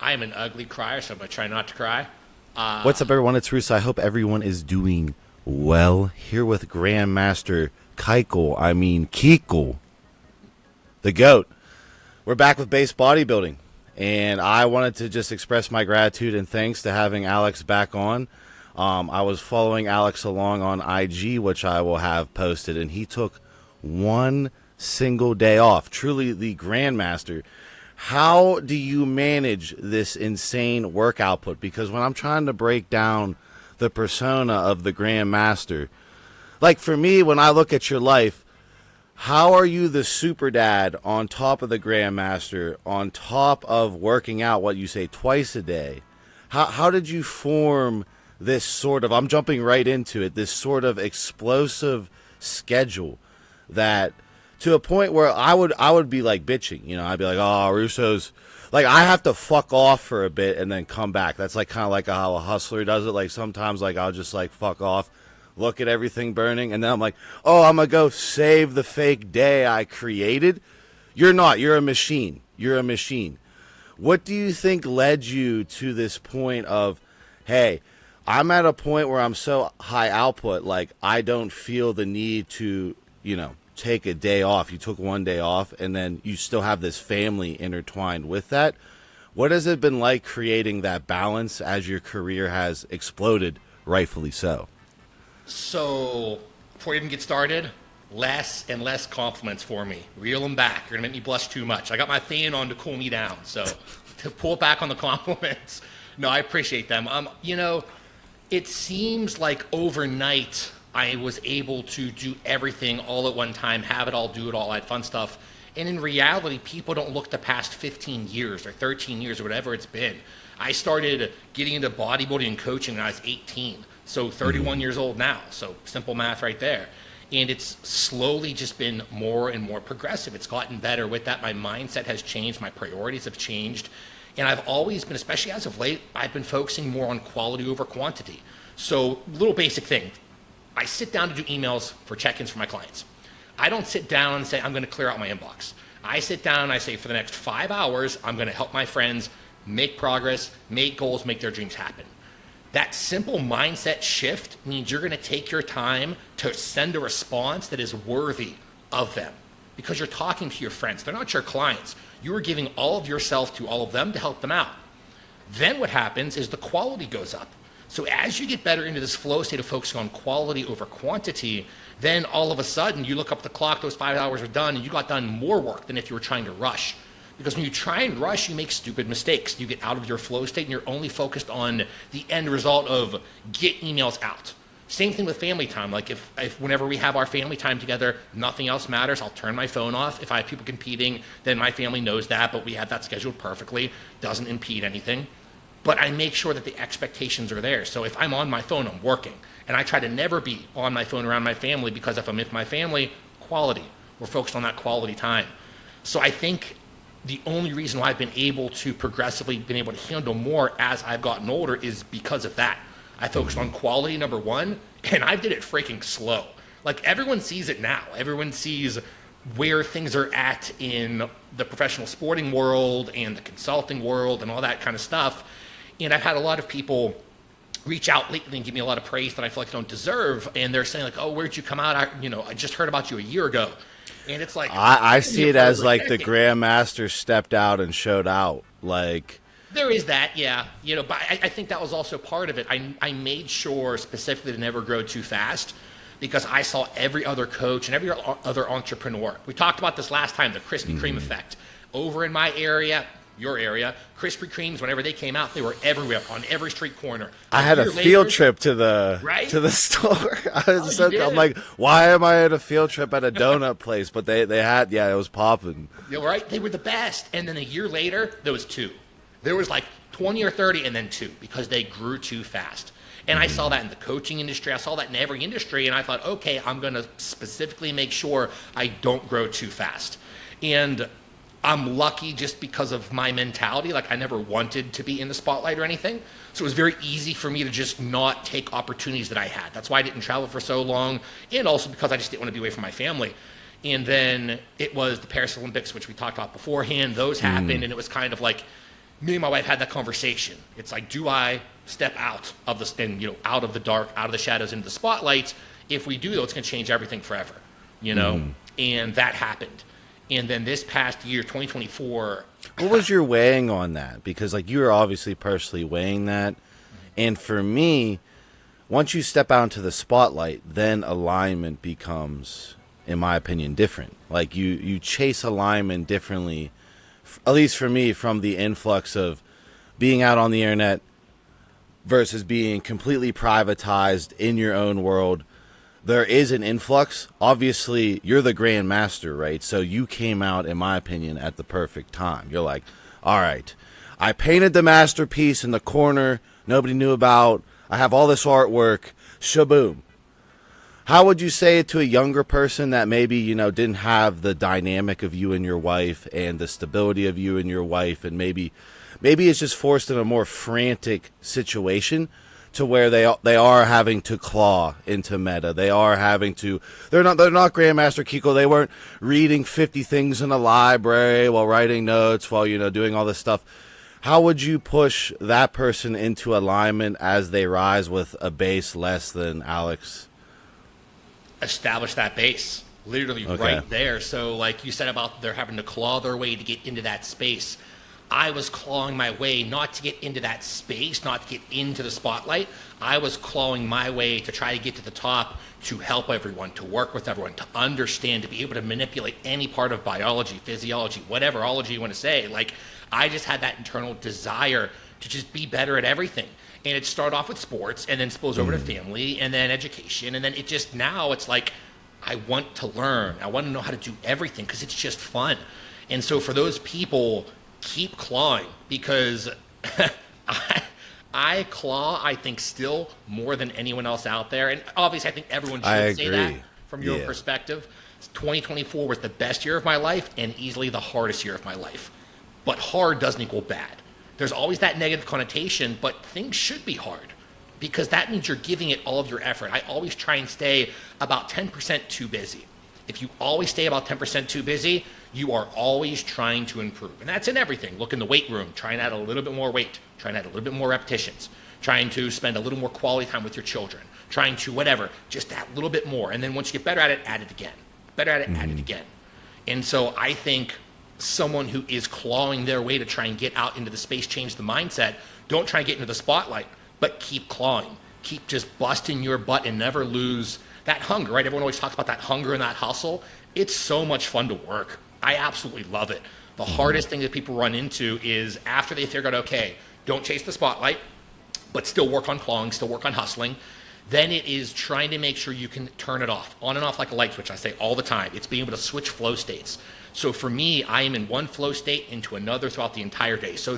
I am an ugly crier, so I'm going to try not to cry. What's up, everyone? It's Russo. I hope everyone is doing well. Here with Grandmaster Kiko, the GOAT. We're back with base bodybuilding, and I wanted to just express my gratitude and thanks to having Alex back on. I was following Alex along on IG, which I will have posted, and he took one single day off. Truly the Grandmaster. How do you manage this insane work output? Because when I'm trying to break down the persona of the Grandmaster, like for me, when I look at your life, how are you the super dad on top of the Grandmaster, on top of working out, what you say, twice a day? How did you form this sort of, I'm jumping right into it, this sort of explosive schedule that, to a point where I would be like bitching, you know, I'd be like, oh, Russo's, like, I have to fuck off for a bit and then come back. That's like kind of like how a hustler does it. Like sometimes, like, I'll just like fuck off, look at everything burning, and then I'm like, oh, I'm gonna go save the fake day I created. You're not. You're a machine. You're a machine. What do you think led you to this point of, hey, I'm at a point where I'm so high output, like I don't feel the need to, you know, take a day off. You took one day off, and then you still have this family intertwined with that. What has it been like creating that balance as your career has exploded, rightfully so? So, before we even get started, less and less compliments for me. Reel them back. You're going to make me blush too much. I got my fan on to cool me down, so to pull back on the compliments. No, I appreciate them. You know, it seems like overnight I was able to do everything all at one time, have it all, do it all, that fun stuff. And in reality, people don't look the past 15 years or 13 years or whatever it's been. I started getting into bodybuilding and coaching when I was 18, so 31 years old now. So simple math right there. And it's slowly just been more and more progressive. It's gotten better with that. My mindset has changed. My priorities have changed. And I've always been, especially as of late, I've been focusing more on quality over quantity. So little basic thing. I sit down to do emails for check-ins for my clients. I don't sit down and say, I'm going to clear out my inbox. I sit down and I say, for the next 5 hours, I'm going to help my friends make progress, make goals, make their dreams happen. That simple mindset shift means you're going to take your time to send a response that is worthy of them, because you're talking to your friends. They're not your clients. You are giving all of yourself to all of them to help them out. Then what happens is the quality goes up. So as you get better into this flow state of focusing on quality over quantity, then all of a sudden you look up the clock, those 5 hours are done, and you got done more work than if you were trying to rush. Because when you try and rush, you make stupid mistakes. You get out of your flow state and you're only focused on the end result of get emails out. Same thing with family time. Like if whenever we have our family time together, nothing else matters, I'll turn my phone off. If I have people competing, then my family knows that, but we have that scheduled perfectly, doesn't impede anything. But I make sure that the expectations are there. So if I'm on my phone, I'm working. And I try to never be on my phone around my family, because if I'm with my family, quality. We're focused on that quality time. So I think the only reason why I've been able to progressively been able to handle more as I've gotten older is because of that. I focused on quality, number one, and I did it freaking slow. Like everyone sees it now. Everyone sees where things are at in the professional sporting world and the consulting world and all that kind of stuff. And I've had a lot of people reach out lately and give me a lot of praise that I feel like I don't deserve. And they're saying like, oh, where'd you come out? I just heard about you a year ago. And it's like, I see it as like the Grandmaster stepped out and showed out. Like, there is that, yeah. But I think that was also part of it. I made sure specifically to never grow too fast, because I saw every other coach and every other entrepreneur. We talked about this last time, the Krispy Kreme effect. Over in my area, your area, Krispy Kremes, whenever they came out, they were everywhere on every street corner. I had a field trip to the store. I'm like, why am I at a field trip at a donut place? But they had, yeah, it was popping. You're right. They were the best. And then a year later, there was 2. There was like 20 or 30 and then 2, because they grew too fast. And I saw that in the coaching industry. I saw that in every industry. And I thought, okay, I'm going to specifically make sure I don't grow too fast. And I'm lucky just because of my mentality. Like I never wanted to be in the spotlight or anything. So it was very easy for me to just not take opportunities that I had. That's why I didn't travel for so long. And also because I just didn't want to be away from my family. And then it was the Paris Olympics, which we talked about beforehand. Those happened. And it was kind of like me and my wife had that conversation. It's like, do I step out of the, and, you know, out of the dark, out of the shadows into the spotlights? If we do, though, it's going to change everything forever, you know? And that happened. And then this past year, 2024. What was your weighing on that? Because, like, you were obviously personally weighing that. And for me, once you step out into the spotlight, then alignment becomes, in my opinion, different. Like, you chase alignment differently, at least for me, from the influx of being out on the internet versus being completely privatized in your own world. There is an influx. Obviously, you're the grandmaster, right? So you came out, in my opinion, at the perfect time. You're like, all right, I painted the masterpiece in the corner nobody knew about. I have all this artwork. Shaboom. How would you say it to a younger person that maybe, you know, didn't have the dynamic of you and your wife and the stability of you and your wife, and maybe it's just forced in a more frantic situation to where they are having to claw into meta. They are having to. They're not Grandmaster Kiko. They weren't reading 50 things in a library while writing notes, while, you know, doing all this stuff. How would you push that person into alignment as they rise with a base less than Alex? Establish that base, literally right there. So, like you said about they're having to claw their way to get into that space. I was clawing my way not to get into that space, not to get into the spotlight. I was clawing my way to try to get to the top, to help everyone, to work with everyone, to understand, to be able to manipulate any part of biology, physiology, whatever ology you want to say. Like, I just had that internal desire to just be better at everything. And it started off with sports, and then spills over to family, and then education, and then it just, now it's like, I want to learn. I want to know how to do everything because it's just fun. And so for those people, keep clawing, because I claw, I think, still more than anyone else out there. And obviously, I think everyone should say that from your perspective. 2024 was the best year of my life and easily the hardest year of my life. But hard doesn't equal bad. There's always that negative connotation, but things should be hard because that means you're giving it all of your effort. I always try and stay about 10% too busy. If you always stay about 10% too busy, you are always trying to improve. And that's in everything. Look in the weight room, try and add a little bit more weight, try and add a little bit more repetitions, trying to spend a little more quality time with your children, trying to whatever, just that little bit more. And then once you get better at it, add it again. Better at it, add it again. And so I think someone who is clawing their way to try and get out into the space, change the mindset, don't try and get into the spotlight, but keep clawing. Keep just busting your butt and never lose that hunger, right? Everyone always talks about that hunger and that hustle. It's so much fun to work. I absolutely love it. The hardest thing that people run into is after they figure out, okay, don't chase the spotlight, but still work on clawing, still work on hustling. Then it is trying to make sure you can turn it off, on and off like a light switch. I say all the time. It's being able to switch flow states. So for me, I am in one flow state into another throughout the entire day. So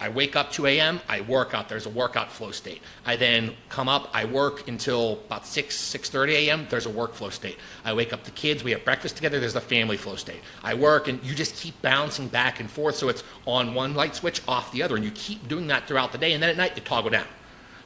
I wake up 2 a.m., I work out, there's a workout flow state. I then come up, I work until about 6:30 a.m., there's a work flow state. I wake up the kids, we have breakfast together, there's a family flow state. I work, and you just keep bouncing back and forth, so it's on one light switch, off the other, and you keep doing that throughout the day, and then at night you toggle down.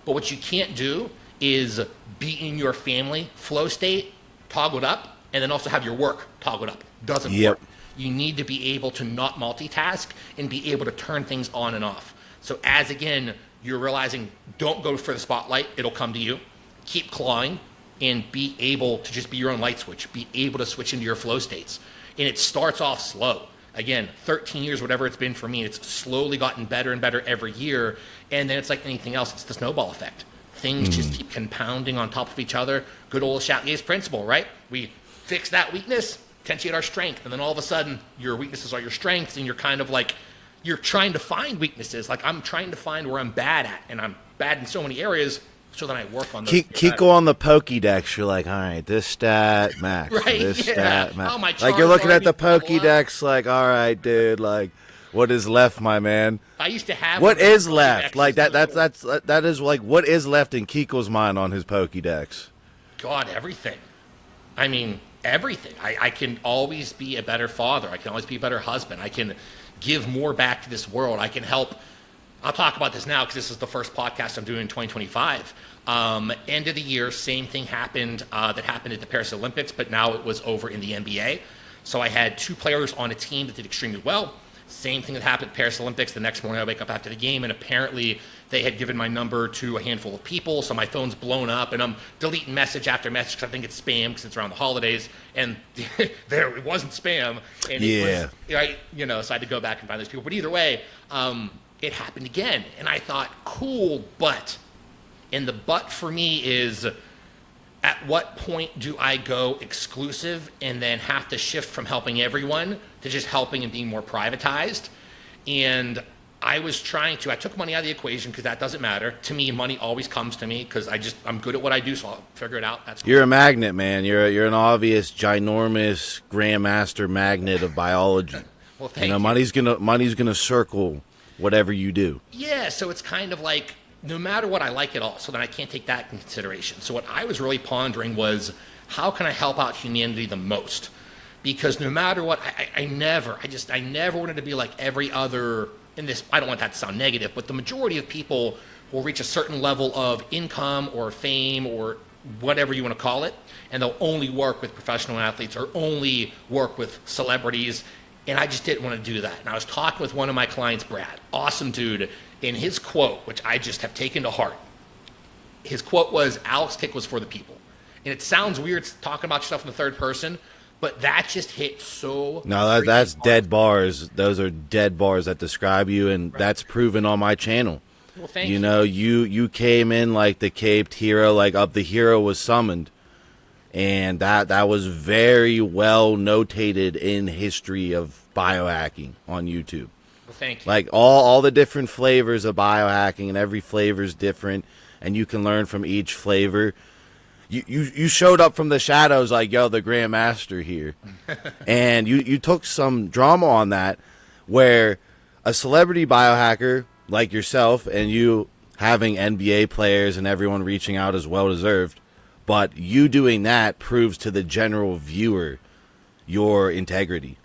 But what you can't do is be in your family flow state, toggled up, and then also have your work toggled up. Doesn't work. You need to be able to not multitask and be able to turn things on and off. So as, again, you're realizing, don't go for the spotlight, it'll come to you. Keep clawing and be able to just be your own light switch, be able to switch into your flow states. And it starts off slow. Again, 13 years, whatever it's been for me, it's slowly gotten better and better every year. And then it's like anything else, it's the snowball effect. Things just keep compounding on top of each other. Good old Chateliers principle, right? We fix that weakness, potentiate our strength, and then all of a sudden your weaknesses are your strengths, and you're kind of like, you're trying to find weaknesses. Like, I'm trying to find where I'm bad at, and I'm bad in so many areas, so then I work on those. Kiko on the Pokédex, you're like, all right, this stat max, right, this stat max. Oh, my like, you're looking at the Pokédex, like, all right, dude, like, what is left, my man? I used to have. What is left? Like, that is like, what is left in Kiko's mind on his Pokédex? God, everything. I mean, everything. I can always be a better father. I can always be a better husband. I can give more back to this world. I can help. I'll talk about this now because this is the first podcast I'm doing in 2025. End of the year, same thing happened that happened at the Paris Olympics, but now it was over in the NBA. So I had 2 players on a team that did extremely well. Same thing that happened at Paris Olympics. The next morning I wake up after the game, and apparently they had given my number to a handful of people, so my phone's blown up, and I'm deleting message after message because I think it's spam because it's around the holidays, and there it wasn't spam, and it was, right, you know, so I had to go back and find those people. But either way, it happened again, and I thought, cool, but, and the but for me is, at what point do I go exclusive and then have to shift from helping everyone to just helping and being more privatized? And I was trying to, I took money out of the equation because that doesn't matter. To me, money always comes to me because I'm good at what I do, so I'll figure it out. That's cool. You're a magnet, man. You're an obvious, ginormous grandmaster magnet of biology. Well, thank you. Money's gonna circle whatever you do. Yeah, so it's kind of like, no matter what, I like it all, so then I can't take that in consideration. So what I was really pondering was, how can I help out humanity the most? Because no matter what, I never wanted to be like every other, in this, I don't want that to sound negative, but the majority of people will reach a certain level of income or fame or whatever you want to call it, and they'll only work with professional athletes or only work with celebrities, and I just didn't want to do that. And I was talking with one of my clients, Brad, awesome dude, and his quote, which I just have taken to heart, his quote was, Alex Kick was for the people. And it sounds weird talking about yourself in the third person, but that just hit so... No, that's dead bars. Those are dead bars that describe you, and that's proven on my channel. Well, thank you. You know, you came in like the caped hero, like up the hero was summoned. And that was very well notated in history of biohacking on YouTube. Well, thank you. Like all the different flavors of biohacking, and every flavor is different, and you can learn from each flavor. You showed up from the shadows like, yo, the Grandmaster here. And you took some drama on that, where a celebrity biohacker like yourself and you having NBA players and everyone reaching out is well deserved, but you doing that proves to the general viewer your integrity.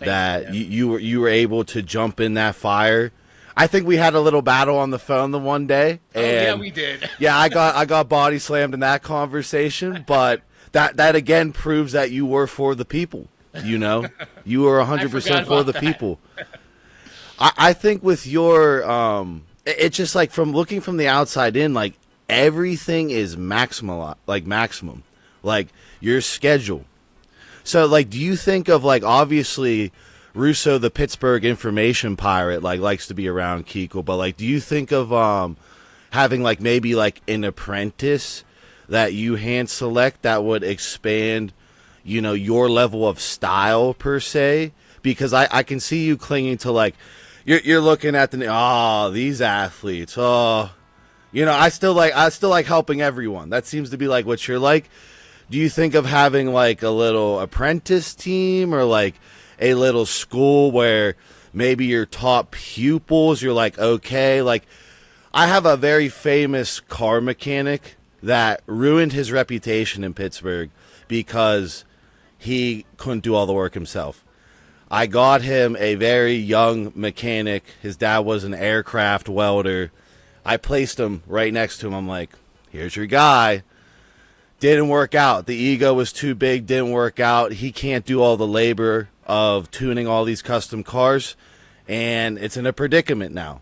You were able to jump in that fire. I think we had a little battle on the phone the one day. And yeah, we did. Yeah, I got body slammed in that conversation, but that again proves that you were for the people. You know, you were 100% for the people. I think with your it's just like, from looking from the outside in, like everything is maximum, like your schedule. So, like, do you think of, like, obviously Russo, the Pittsburgh information pirate, like, likes to be around KEL, but, like, do you think of having, like, maybe, like, an apprentice that you hand select that would expand, you know, your level of style, per se? Because I can see you clinging to, like, you're looking at these athletes, you know, I still like helping everyone. That seems to be, like, what you're like. Do you think of having like a little apprentice team, or like a little school where maybe your top pupils, you're like, okay, like I have a very famous car mechanic that ruined his reputation in Pittsburgh because he couldn't do all the work himself. I got him a very young mechanic. His dad was an aircraft welder. I placed him right next to him. I'm like, here's your guy. Didn't work out. The ego was too big. Didn't work out. He can't do all the labor of tuning all these custom cars, and it's in a predicament now.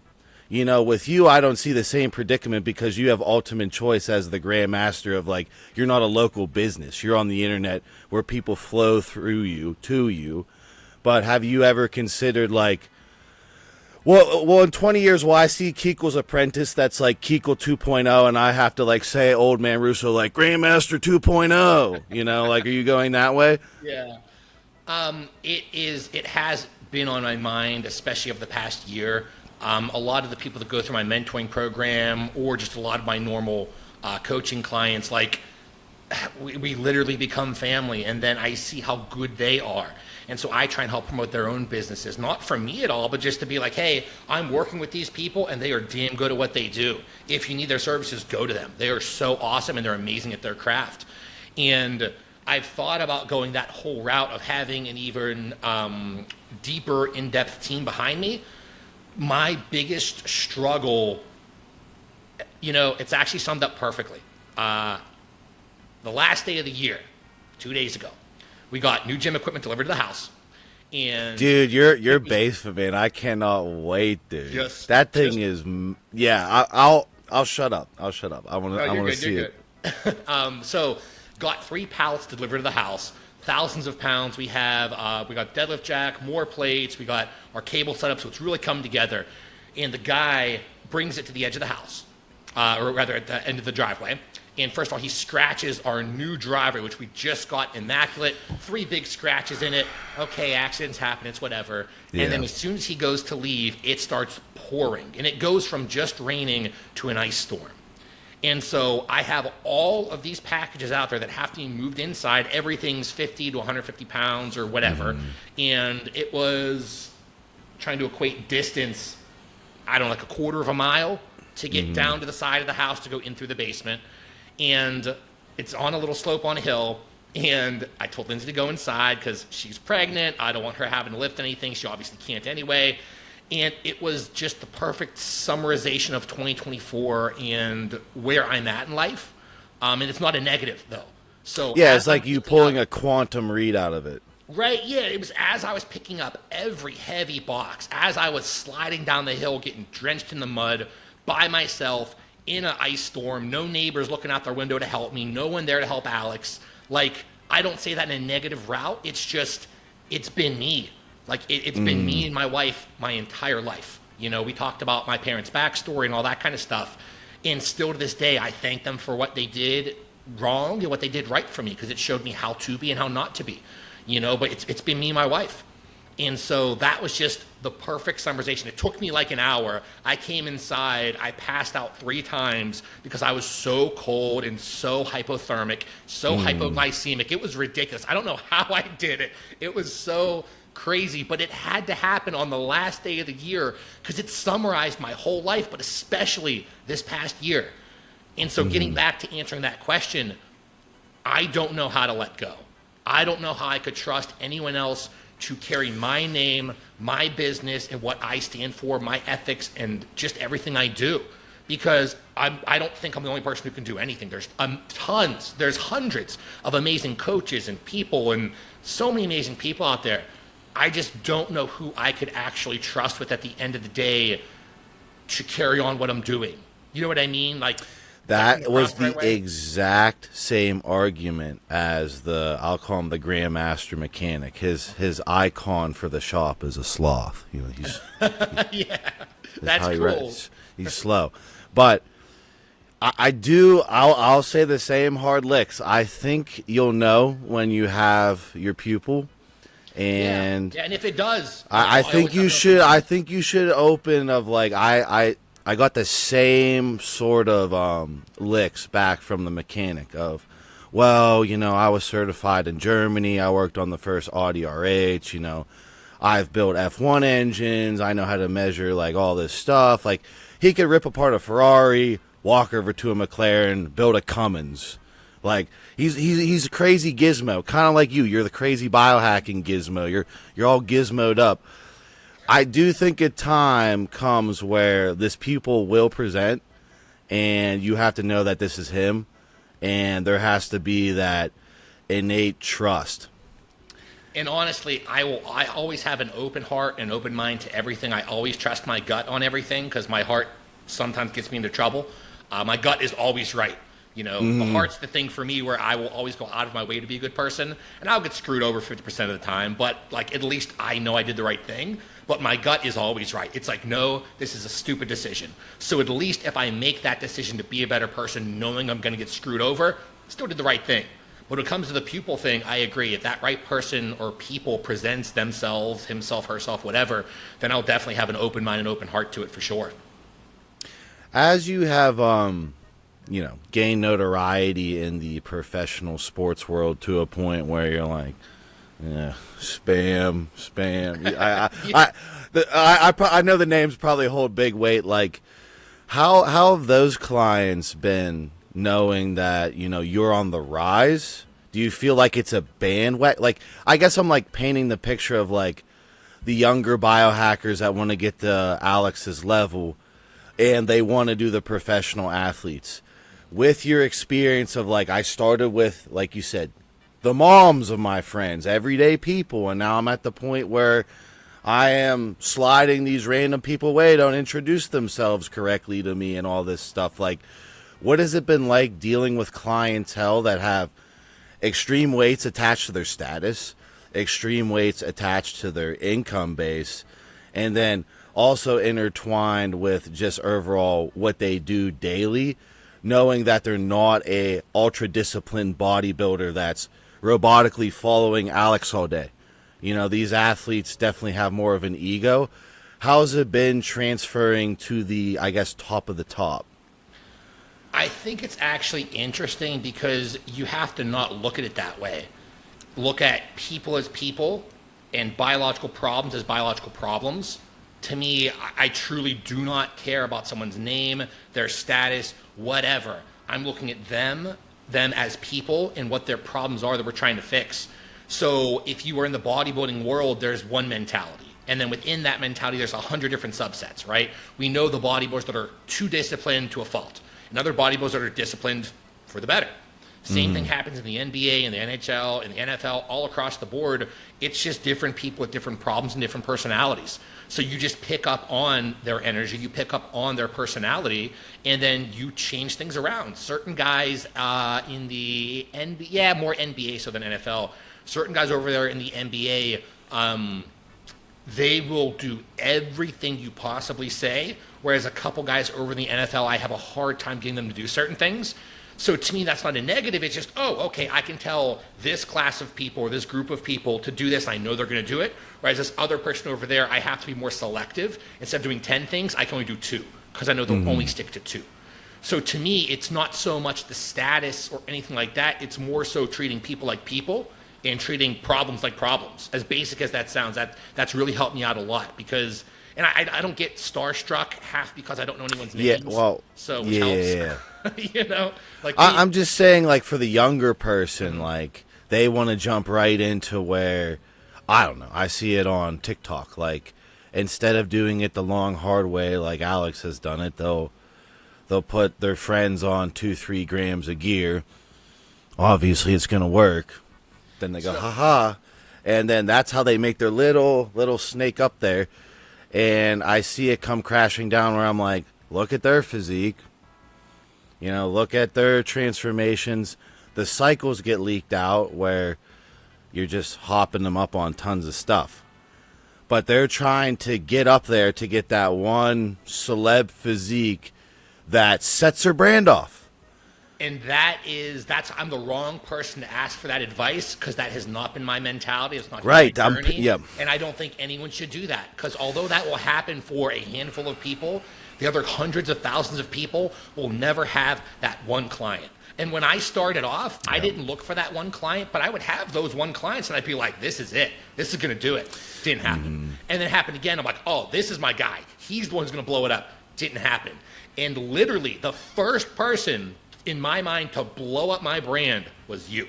You know, with you, I don't see the same predicament because you have ultimate choice as the Grandmaster of, like, you're not a local business. You're on the internet where people flow through you, to you. But have you ever considered, like, well, in 20 years, will I see KEL's apprentice that's like KEL 2.0, and I have to, like, say, old man Russo, like, Grandmaster 2.0, you know, like, are you going that way? Yeah. It has been on my mind, especially over the past year. A lot of the people that go through my mentoring program, or just a lot of my normal coaching clients, like, we literally become family, and then I see how good they are. And so I try and help promote their own businesses, not for me at all, but just to be like, hey, I'm working with these people and they are damn good at what they do. If you need their services, go to them. They are so awesome and they're amazing at their craft. And I've thought about going that whole route of having an even deeper, in-depth team behind me. My biggest struggle, you know, it's actually summed up perfectly. The last day of the year, 2 days ago, we got new gym equipment delivered to the house, And dude, your basement, man, I cannot wait, dude. That thing is, yeah. I'll shut up. I want to see it. So, got 3 pallets delivered to the house. Thousands of pounds. We got deadlift jack, more plates. We got our cable set up, so it's really come together. And the guy brings it to the edge of the house, or rather at the end of the driveway. And first of all, he scratches our new driveway, which we just got immaculate. 3 big scratches in it. Okay, accidents happen, it's whatever. Yeah. And then as soon as he goes to leave, it starts pouring. And it goes from just raining to an ice storm. And so I have all of these packages out there that have to be moved inside. Everything's 50 to 150 pounds or whatever. And it was trying to equate distance, I don't know, like a quarter of a mile to get down to the side of the house to go in through the basement. And it's on a little slope on a hill. And I told Lindsay to go inside because she's pregnant. I don't want her having to lift anything. She obviously can't anyway. And it was just the perfect summarization of 2024 and where I'm at in life. And it's not a negative, though. So yeah, it's like you pulling a quantum read out of it. Right, yeah. It was as I was picking up every heavy box, as I was sliding down the hill, getting drenched in the mud by myself, in an ice storm, no neighbors looking out their window to help me, no one there to help Alex. Like, I don't say that in a negative route. It's just, it's been me. Like, it's been me and my wife my entire life. You know, we talked about my parents' backstory and all that kind of stuff. And still to this day, I thank them for what they did wrong and what they did right for me, because it showed me how to be and how not to be. You know, but it's been me and my wife. And so that was just the perfect summarization. It took me like an hour. I came inside. I passed out 3 times because I was so cold and so hypothermic, so hypoglycemic. It was ridiculous. I don't know how I did it. It was so crazy, but it had to happen on the last day of the year because it summarized my whole life, but especially this past year. And so getting back to answering that question, I don't know how to let go. I don't know how I could trust anyone else to carry my name, my business, and what I stand for, my ethics, and just everything I do. Because I don't think I'm the only person who can do anything. There's tons, there's hundreds of amazing coaches and people and so many amazing people out there. I just don't know who I could actually trust with at the end of the day to carry on what I'm doing. You know what I mean? Like, that was the exact same argument as I'll call him the Grandmaster mechanic. His icon for the shop is a sloth. You know, he's yeah, that's cool. He's slow, but I'll say the same hard licks. I think you'll know when you have your pupil, and yeah, and if it does, I think you should. I think you should open of like I got the same sort of licks back from the mechanic of, well, you know, I was certified in Germany. I worked on the first Audi RH, you know. I've built F1 engines. I know how to measure, like, all this stuff. Like, he could rip apart a Ferrari, walk over to a McLaren, build a Cummins. Like, he's a crazy gizmo, kind of like you. You're the crazy biohacking gizmo. You're all gizmoed up. I do think a time comes where this pupil will present, and you have to know that this is him, and there has to be that innate trust. And honestly, I always have an open heart and open mind to everything. I always trust my gut on everything because my heart sometimes gets me into trouble. My gut is always right. You know, the heart's the thing for me where I will always go out of my way to be a good person, and I'll get screwed over 50% of the time, but like at least I know I did the right thing. But my gut is always right. It's like, no, this is a stupid decision. So at least if I make that decision to be a better person, knowing I'm going to get screwed over, still did the right thing. When it comes to the pupil thing, I agree. If that right person or people presents themselves, himself, herself, whatever, then I'll definitely have an open mind and open heart to it for sure. As you have, you know, gained notoriety in the professional sports world to a point where you're like, yeah, spam. I know the names probably hold big weight. Like, how have those clients been knowing that, you know, you're on the rise? Do you feel like it's a bandwagon? Like, I guess I'm like painting the picture of like the younger biohackers that want to get to Alex's level and they want to do the professional athletes. With your experience of like, I started with, like you said, the moms of my friends, everyday people. And now I'm at the point where I am sliding these random people away, don't introduce themselves correctly to me and all this stuff. Like, what has it been like dealing with clientele that have extreme weights attached to their status, extreme weights attached to their income base, and then also intertwined with just overall what they do daily, knowing that they're not a ultra disciplined bodybuilder that's robotically following Alex all day. You know, these athletes definitely have more of an ego. How's it been transferring to the, I guess, top of the top? I think it's actually interesting because you have to not look at it that way. Look at people as people and biological problems as biological problems. To me, I truly do not care about someone's name, their status, whatever. I'm looking at them as people and what their problems are that we're trying to fix. So if you were in the bodybuilding world, there's one mentality. And then within that mentality, there's 100 different subsets, right? We know the bodybuilders that are too disciplined to a fault, and other bodybuilders that are disciplined for the better. Same thing happens in the NBA, in the NHL, in the NFL, all across the board. It's just different people with different problems and different personalities. So you just pick up on their energy, you pick up on their personality, and then you change things around. Certain guys in the NBA, more NBA so than NFL, certain guys over there in the NBA, they will do everything you possibly say, whereas a couple guys over in the NFL, I have a hard time getting them to do certain things. So to me, that's not a negative. It's just, oh, okay, I can tell this class of people or this group of people to do this. I know they're going to do it. Whereas this other person over there, I have to be more selective. Instead of doing 10 things, I can only do 2 because I know they'll only stick to 2. So to me, it's not so much the status or anything like that. It's more so treating people like people and treating problems like problems. As basic as that sounds, that's really helped me out a lot because, and I don't get starstruck half because I don't know anyone's names. Yeah, well, so yeah, helps. yeah. You know, like I'm just saying, like, for the younger person, like, they want to jump right into where, I don't know, I see it on TikTok, like, instead of doing it the long, hard way, like Alex has done it, they'll put their friends on 2-3 grams of gear. Obviously, it's going to work. Then they go, haha. And then that's how they make their little snake up there. And I see it come crashing down where I'm like, look at their physique. You know, look at their transformations. The cycles get leaked out where you're just hopping them up on tons of stuff. But they're trying to get up there to get that one celeb physique that sets their brand off. And I'm the wrong person to ask for that advice because that has not been my mentality. It's not right. my journey. Yep. And I don't think anyone should do that because although that will happen for a handful of people, the other hundreds of thousands of people will never have that one client. And when I started off, I didn't look for that one client, but I would have those one clients and I'd be like, this is it. This is going to do it. Didn't happen. And then it happened again. I'm like, oh, this is my guy. He's the one who's going to blow it up. Didn't happen. And literally the first person in my mind to blow up my brand was you,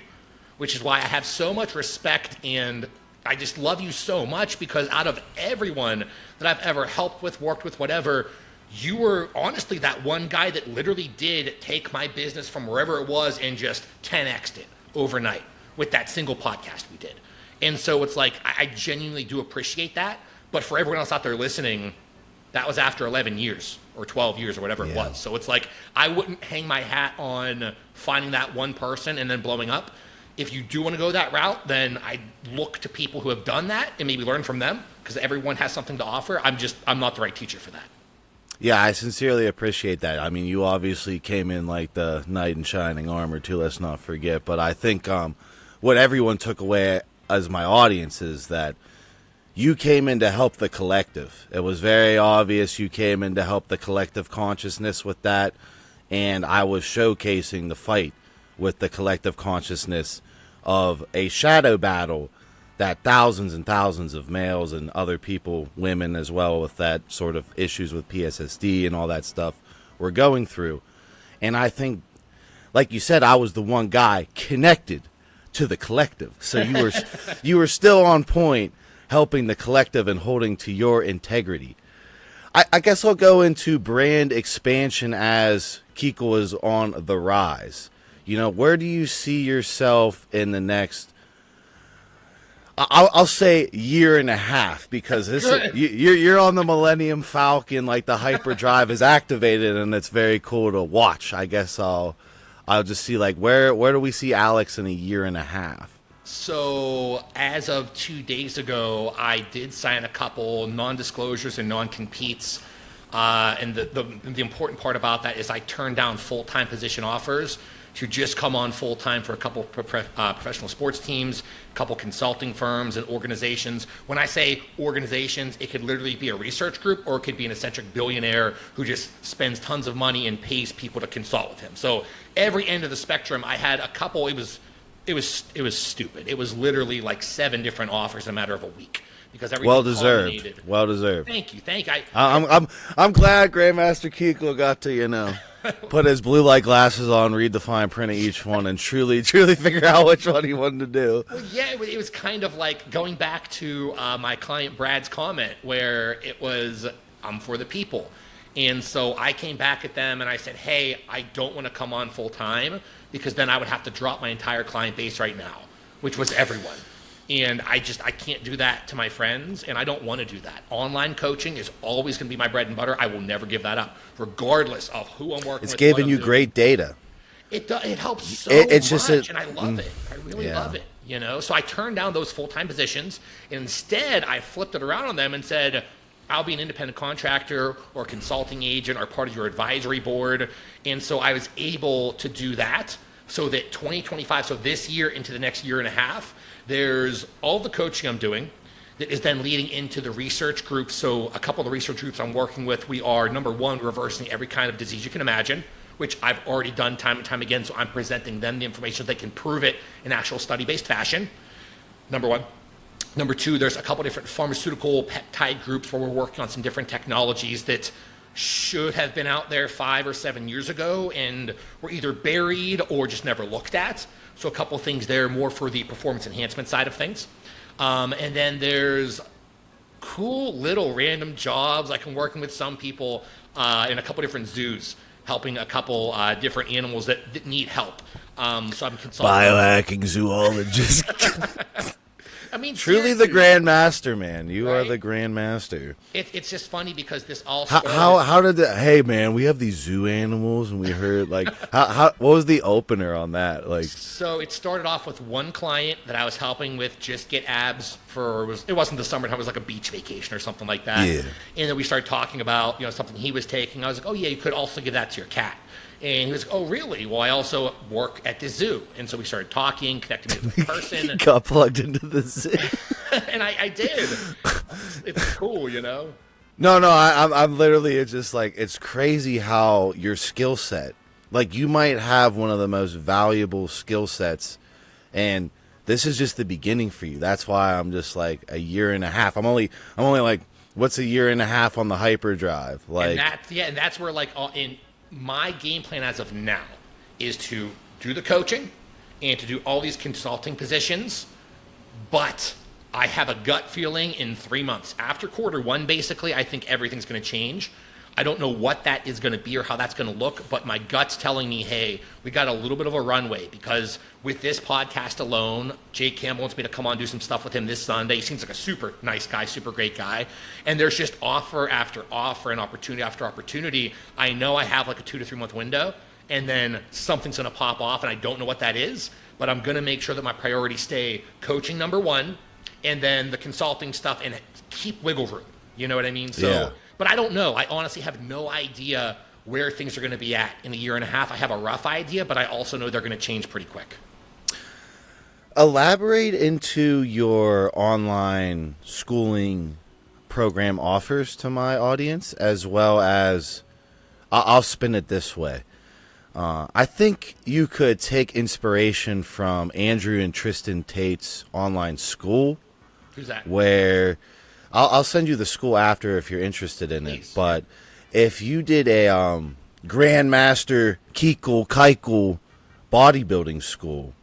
which is why I have so much respect and I just love you so much because out of everyone that I've ever helped with, worked with, whatever, you were honestly that one guy that literally did take my business from wherever it was and just 10x'd it overnight with that single podcast we did. And so it's like, I genuinely do appreciate that. But for everyone else out there listening, that was after 11 years or 12 years or whatever it was. So it's like, I wouldn't hang my hat on finding that one person and then blowing up. If you do want to go that route, then I look to people who have done that and maybe learn from them because everyone has something to offer. I'm not the right teacher for that. Yeah, I sincerely appreciate that. I mean, you obviously came in like the knight in shining armor too, let's not forget. But I think what everyone took away as my audience is that you came in to help the collective. It was very obvious you came in to help the collective consciousness with that. And I was showcasing the fight with the collective consciousness of a shadow battle that thousands and thousands of males and other people, women as well, with that sort of issues with PSSD and all that stuff were going through. And I think, like you said, I was the one guy connected to the collective. So you were still on point, helping the collective and holding to your integrity. I guess I'll go into brand expansion as KEL is on the rise. where do you see yourself in the next, I'll say year and a half, because you're on the Millennium Falcon, like the hyperdrive is activated, and it's very cool to watch. I guess I'll just see, like, where do we see Alex in a year and a half? So as of 2 days ago, I did sign a couple non-disclosures and non-competes. And the important part about that is I turned down full-time position offers to just come on full-time for a couple professional sports teams, a couple consulting firms and organizations. When I say organizations, it could literally be a research group, or it could be an eccentric billionaire who just spends tons of money and pays people to consult with him. So every end of the spectrum, I had a couple. It was stupid. It was literally like 7 different offers in a matter of a week. Because well deserved. Well deserved. Thank you. I'm glad Grandmaster KEL got to, put his blue light glasses on, read the fine print of each one, and truly figure out which one he wanted to do. Well, yeah, it was kind of like going back to my client Brad's comment, where it was, I'm for the people. And so I came back at them and I said, hey, I don't want to come on full time, because then I would have to drop my entire client base right now, which was everyone. And I can't do that to my friends, and I don't want to do that. Online coaching is always going to be my bread and butter. I will never give that up, regardless of who I'm working with. It's giving you great data. It helps so much, and I love it. I really love it, So I turned down those full-time positions. Instead, I flipped it around on them and said, I'll be an independent contractor or consulting agent or part of your advisory board. And so I was able to do that, so that 2025, so this year into the next year and a half, there's all the coaching I'm doing that is then leading into the research groups. So a couple of the research groups I'm working with, we are, number one, reversing every kind of disease you can imagine, which I've already done time and time again. So I'm presenting them the information so they can prove it in actual study-based fashion, number one. Number two, there's a couple of different pharmaceutical peptide groups where we're working on some different technologies that should have been out there 5 or 7 years ago and were either buried or just never looked at. So a couple of things there, more for the performance enhancement side of things. And then there's cool little random jobs. Like I'm working with some people in a couple different zoos, helping a couple different animals that need help. So I'm consulting. Biohacking zoologist. I mean, truly the Grandmaster, man. You are the Grandmaster. It's just funny because this all started. How did that? Hey, man, we have these zoo animals, and we heard like what was the opener on that? Like, so it started off with one client that I was helping with just get abs for it wasn't the summertime, it was like a beach vacation or something like that. Yeah. And then we started talking about something he was taking. I was like, oh yeah, you could also give that to your cat. And he was, oh, really? Well, I also work at the zoo. And so we started talking, connecting with the person. He got plugged into the zoo. And I did. It's cool, No, I'm literally, it's just like, it's crazy how your skill set, like you might have one of the most valuable skill sets, and this is just the beginning for you. That's why I'm just like a year and a half. I'm only like, what's a year and a half on the hyperdrive? Like, and that's where like my game plan as of now is to do the coaching and to do all these consulting positions, but I have a gut feeling in 3 months. After Q1, basically, I think everything's going to change. I don't know what that is going to be or how that's going to look, but my gut's telling me, hey, we got a little bit of a runway, because with this podcast alone, Jake Campbell wants me to come on and do some stuff with him this Sunday. He seems like a super nice guy, super great guy. And there's just offer after offer and opportunity after opportunity. I know I have like a 2 to 3 month window, and then something's going to pop off, and I don't know what that is, but I'm going to make sure that my priorities stay coaching number one, and then the consulting stuff, and keep wiggle room. You know what I mean? So. Yeah. But I don't know. I honestly have no idea where things are going to be at in a year and a half. I have a rough idea, but I also know they're going to change pretty quick. Elaborate into your online schooling program offers to my audience, as well as I'll spin it this way. I think you could take inspiration from Andrew and Tristan Tate's online school. Who's that? Where I'll send you the school after if you're interested in it. But if you did a Grandmaster KEL bodybuilding school,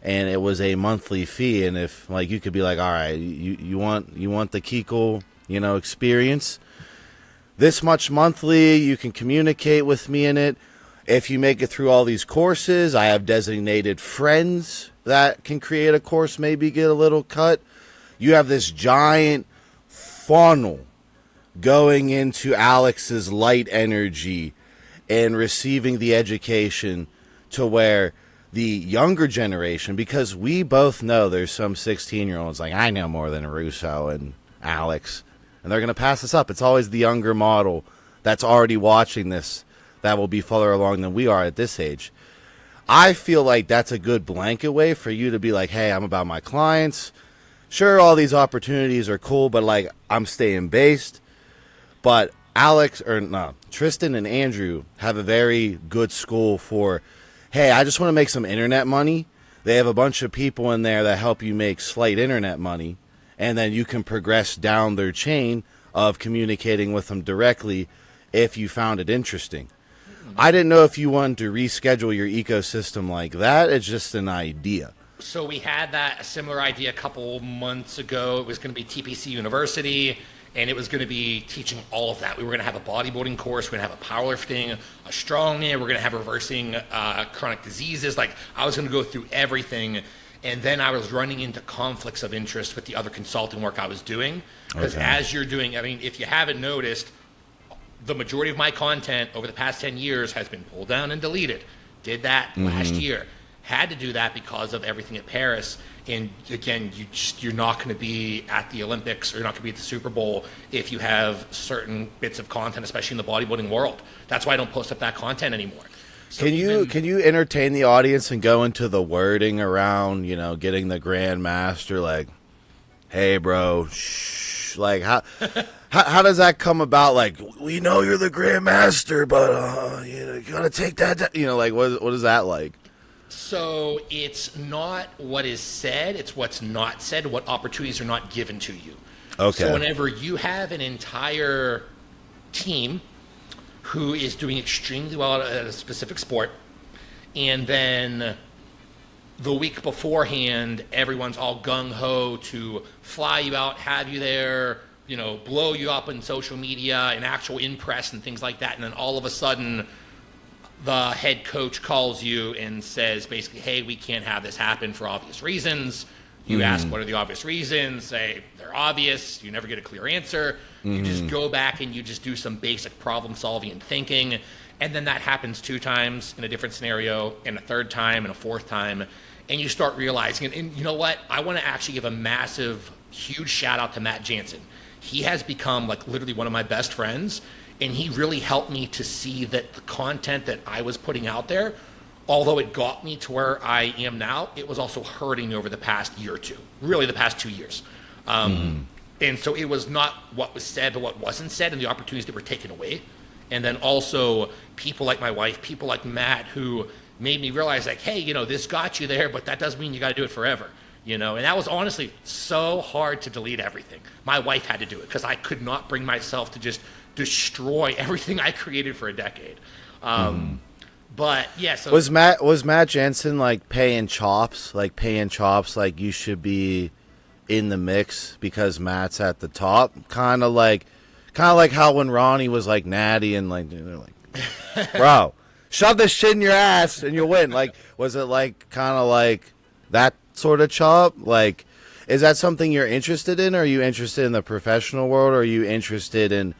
and it was a monthly fee, and if like you could be like, all right, you want the KEL experience, this much monthly, you can communicate with me in it, If you make it through all these courses, I have designated friends that can create a course, maybe get a little cut. You have this giant funnel going into Alex's light energy and receiving the education to where the younger generation, because we both know there's some 16-year-olds like, I know more than Russo and Alex, and they're going to pass us up. It's always the younger model that's already watching this that will be further along than we are at this age. I feel like that's a good blanket way for you to be like, hey, I'm about my clients. Sure, all these opportunities are cool, but like, I'm staying based. But Tristan and Andrew have a very good school for, hey, I just want to make some internet money. They have a bunch of people in there that help you make slight internet money, and then you can progress down their chain of communicating with them directly if you found it interesting. I didn't know if you wanted to reschedule your ecosystem like that. It's just an idea. So we had a similar idea a couple months ago. It was going to be TPC University, and it was going to be teaching all of that. We were going to have a bodybuilding course. We're going to have a powerlifting, a strongman. We're going to have reversing chronic diseases. Like, I was going to go through everything. And then I was running into conflicts of interest with the other consulting work I was doing. Because as you're doing, I mean, if you haven't noticed, the majority of my content over the past 10 years has been pulled down and deleted. Did that last year. Had to do that because of everything at Paris. And again, you're not going to be at the Olympics, or you're not going to be at the Super Bowl if you have certain bits of content, especially in the bodybuilding world. That's why I don't post up that content anymore. So can you entertain the audience and go into the wording around, you know, getting the Grandmaster, like, hey, bro, shh, like, how does that come about? Like, we know you're the Grandmaster, but you gotta take that, you know, like, what is that like? So it's not what is said, it's what's not said, what opportunities are not given to you. Okay. So whenever you have an entire team who is doing extremely well at a specific sport, and then the week beforehand, everyone's all gung-ho to fly you out, have you there, you know, blow you up in social media and actual in press and things like that, and then all of a sudden the head coach calls you and says basically, hey, we can't have this happen for obvious reasons. You ask what are the obvious reasons, say they're obvious, you never get a clear answer. You just go back and you just do some basic problem solving and thinking, and then that happens 2 times in a different scenario, and a 3rd time, and a 4th time, and you start realizing, and you know what, I want to actually give a massive, huge shout out to Matt Jansen. He has become like literally one of my best friends, and he really helped me to see that the content that I was putting out there, although it got me to where I am now, it was also hurting me over the past year or two, really the past 2 years. And so it was not what was said, but what wasn't said, and the opportunities that were taken away. And then also people like my wife, people like Matt, who made me realize, like, hey, you know, this got you there, but that doesn't mean you got to do it forever. You know, and that was honestly so hard to delete everything. My wife had to do it because I could not bring myself to just destroy everything I created for a decade. But yeah, so was Matt Jansen like paying chops, like you should be in the mix because Matt's at the top, kind of like how when Ronnie was like Natty and like, they're like, bro, shove this shit in your ass and you'll win. Like, was it like kind of like that sort of chop? Like, is that something you're interested in? Or are you interested in the professional world? Or are you interested in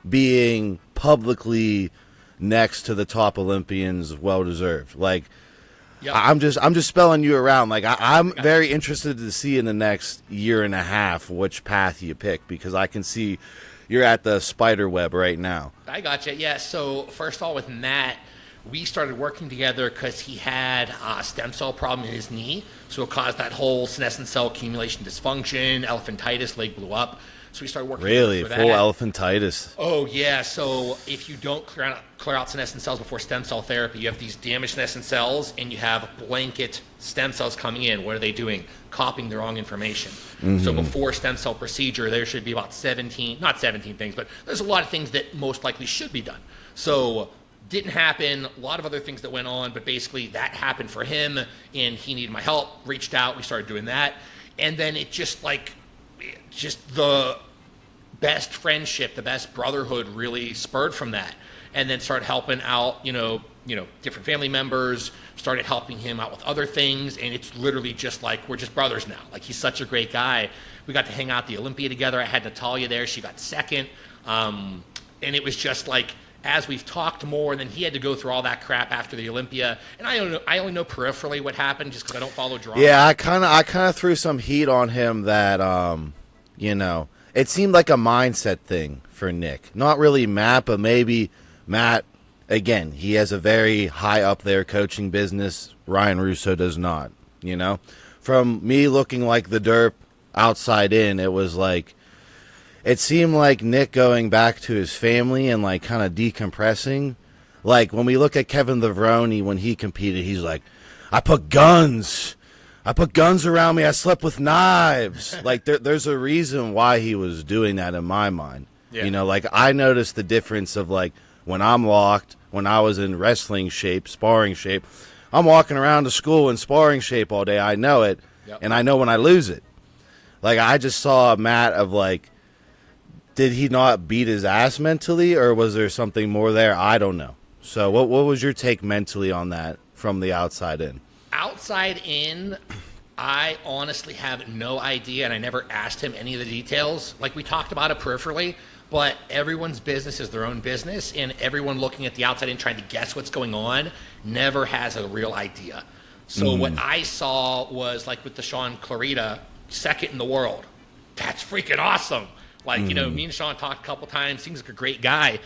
being publicly next to the top Olympians? Well deserved. Like, yep. I'm just spelling you around. Like, I'm very interested to see in the next year and a half which path you pick, because I can see you're at the spider web right now. I gotcha. Yeah. So first of all, with Matt, we started working together because he had a stem cell problem in his knee. So it caused that whole senescent cell accumulation dysfunction, elephantitis, leg blew up. So we started working really for full that. Elephantitis. Oh yeah. So if you don't clear out senescent cells before stem cell therapy, you have these damaged senescent cells, and you have blanket stem cells coming in. What are they doing? Copying the wrong information. So before stem cell procedure, there should be about 17 things, but there's a lot of things that most likely should be done. So didn't happen. A lot of other things that went on, but basically that happened for him, and he needed my help. Reached out. We started doing that, and then it just the best friendship, the best brotherhood really spurred from that, and then started helping out, you know, different family members, started helping him out with other things, and it's literally just like we're just brothers now. Like, he's such a great guy. We got to hang out at the Olympia together. I had Natalia there. She got second. And it was just like, as we've talked more, and then he had to go through all that crap after the Olympia. And I only know peripherally what happened just because I don't follow drama. Yeah, I kind of threw some heat on him that, it seemed like a mindset thing for Nick. Not really Matt, but maybe Matt, again, he has a very high up there coaching business. Ryan Russo does not, From me looking like the derp outside in, it was like, it seemed like Nick going back to his family and like kind of decompressing. Like when we look at Kevin Levrone, when he competed, he's like, I put guns around me. I slept with knives. Like there's a reason why he was doing that in my mind. Yeah. Like I noticed the difference of like when I'm locked, when I was in wrestling shape, sparring shape, I'm walking around to school in sparring shape all day. I know it. Yep. And I know when I lose it. Like I just saw Matt of like, did he not beat his ass mentally, or was there something more there? I don't know. So what was your take mentally on that from the outside in? Outside in, I honestly have no idea, and I never asked him any of the details. Like, we talked about it peripherally, but everyone's business is their own business, and everyone looking at the outside in trying to guess what's going on never has a real idea. So what I saw was, like, with the Sean Clarita, second in the world. That's freaking awesome. Like, me and Sean talked a couple times. Seems like a great guy.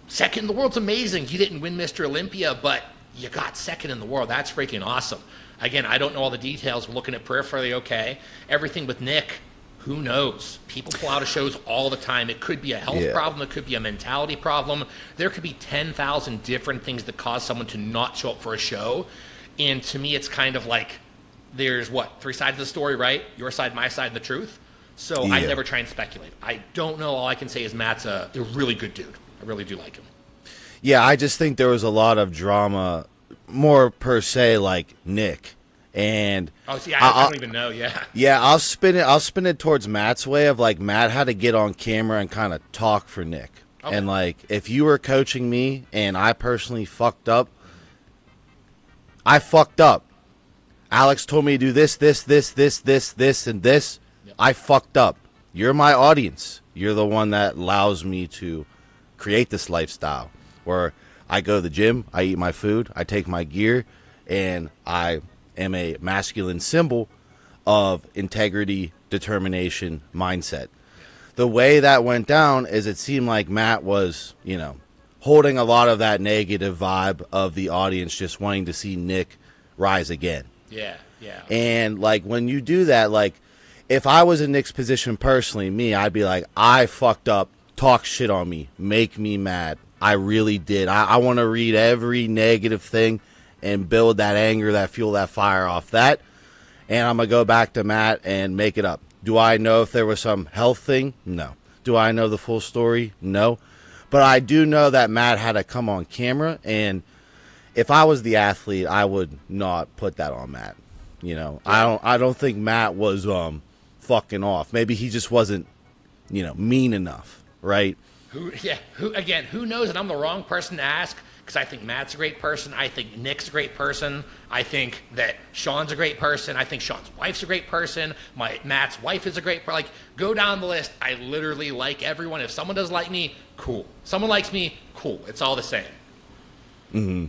Second in the world's amazing. You didn't win Mr. Olympia, but you got second in the world. That's freaking awesome. Again, I don't know all the details. We're looking at peripherally, okay. Everything with Nick, who knows? People pull out of shows all the time. It could be a health problem. It could be a mentality problem. There could be 10,000 different things that cause someone to not show up for a show. And to me, it's kind of like, there's three sides of the story, right? Your side, my side, and the truth. So I never try and speculate. I don't know. All I can say is Matt's a really good dude. I really do like him. Yeah, I just think there was a lot of drama, more per se like Nick. And I don't even know. Yeah, I'll spin it towards Matt's way of like Matt had to get on camera and kind of talk for Nick. Okay. And like if you were coaching me and I personally fucked up, I fucked up. Alex told me to do this, and this. Yep. I fucked up. You're my audience. You're the one that allows me to create this lifestyle where I go to the gym, I eat my food, I take my gear, and I am a masculine symbol of integrity, determination, mindset. The way that went down is it seemed like Matt was, holding a lot of that negative vibe of the audience just wanting to see Nick rise again. Yeah. And, like, when you do that, like, if I was in Nick's position personally, I'd be like, I fucked up, talk shit on me, make me mad. I really did. I want to read every negative thing and build that anger, that fuel, that fire off that. And I'm going to go back to Matt and make it up. Do I know if there was some health thing? No. Do I know the full story? No. But I do know that Matt had to come on camera, and if I was the athlete, I would not put that on Matt. I don't think Matt was fucking off. Maybe he just wasn't, mean enough, right? Who knows? And I'm the wrong person to ask, because I think Matt's a great person. I think Nick's a great person. I think that Sean's a great person. I think Sean's wife's a great person. Matt's wife is a great person. Like, go down the list. I literally like everyone. If someone doesn't like me, cool. Someone likes me, cool. It's all the same. Mm-hmm.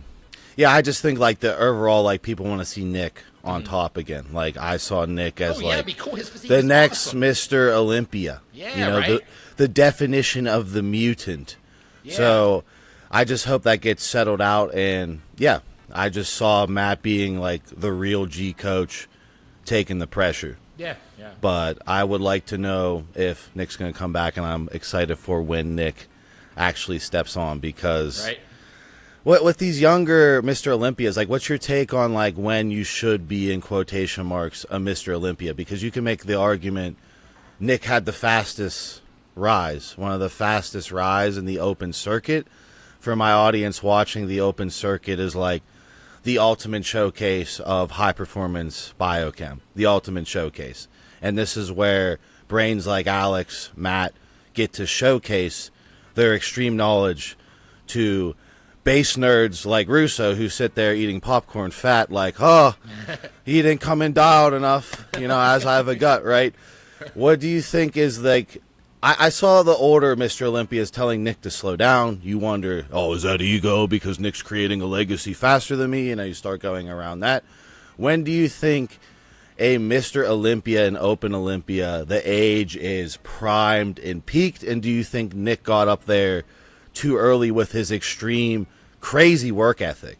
Yeah, I just think, like, the overall, like, people want to see Nick on top again. Like, I saw Nick as, it'd be cool. His physique the is next awesome. Mr. Olympia. Yeah, right? The definition of the mutant. Yeah. So I just hope that gets settled out. And, yeah, I just saw Matt being, like, the real G coach taking the pressure. Yeah. But I would like to know if Nick's going to come back, and I'm excited for when Nick actually steps on, because... Right. With these younger Mr. Olympias, like, what's your take on, like, when you should be, in quotation marks, a Mr. Olympia? Because you can make the argument Nick had the fastest rise, one of the fastest rise in the open circuit. For my audience watching, the open circuit is like the ultimate showcase of high-performance biochem, the ultimate showcase. And this is where brains like Alex, Matt, get to showcase their extreme knowledge to base nerds like Russo who sit there eating popcorn fat like, oh, he didn't come in dialed enough, you know, as I have a gut, right? What do you think is like, I saw the older Mr. Olympias telling Nick to slow down. You wonder, oh, is that ego because Nick's creating a legacy faster than me? You know, you start going around that. When do you think a Mr. Olympia and Open Olympia, the age is primed and peaked? And do you think Nick got up there too early with his extreme, crazy work ethic?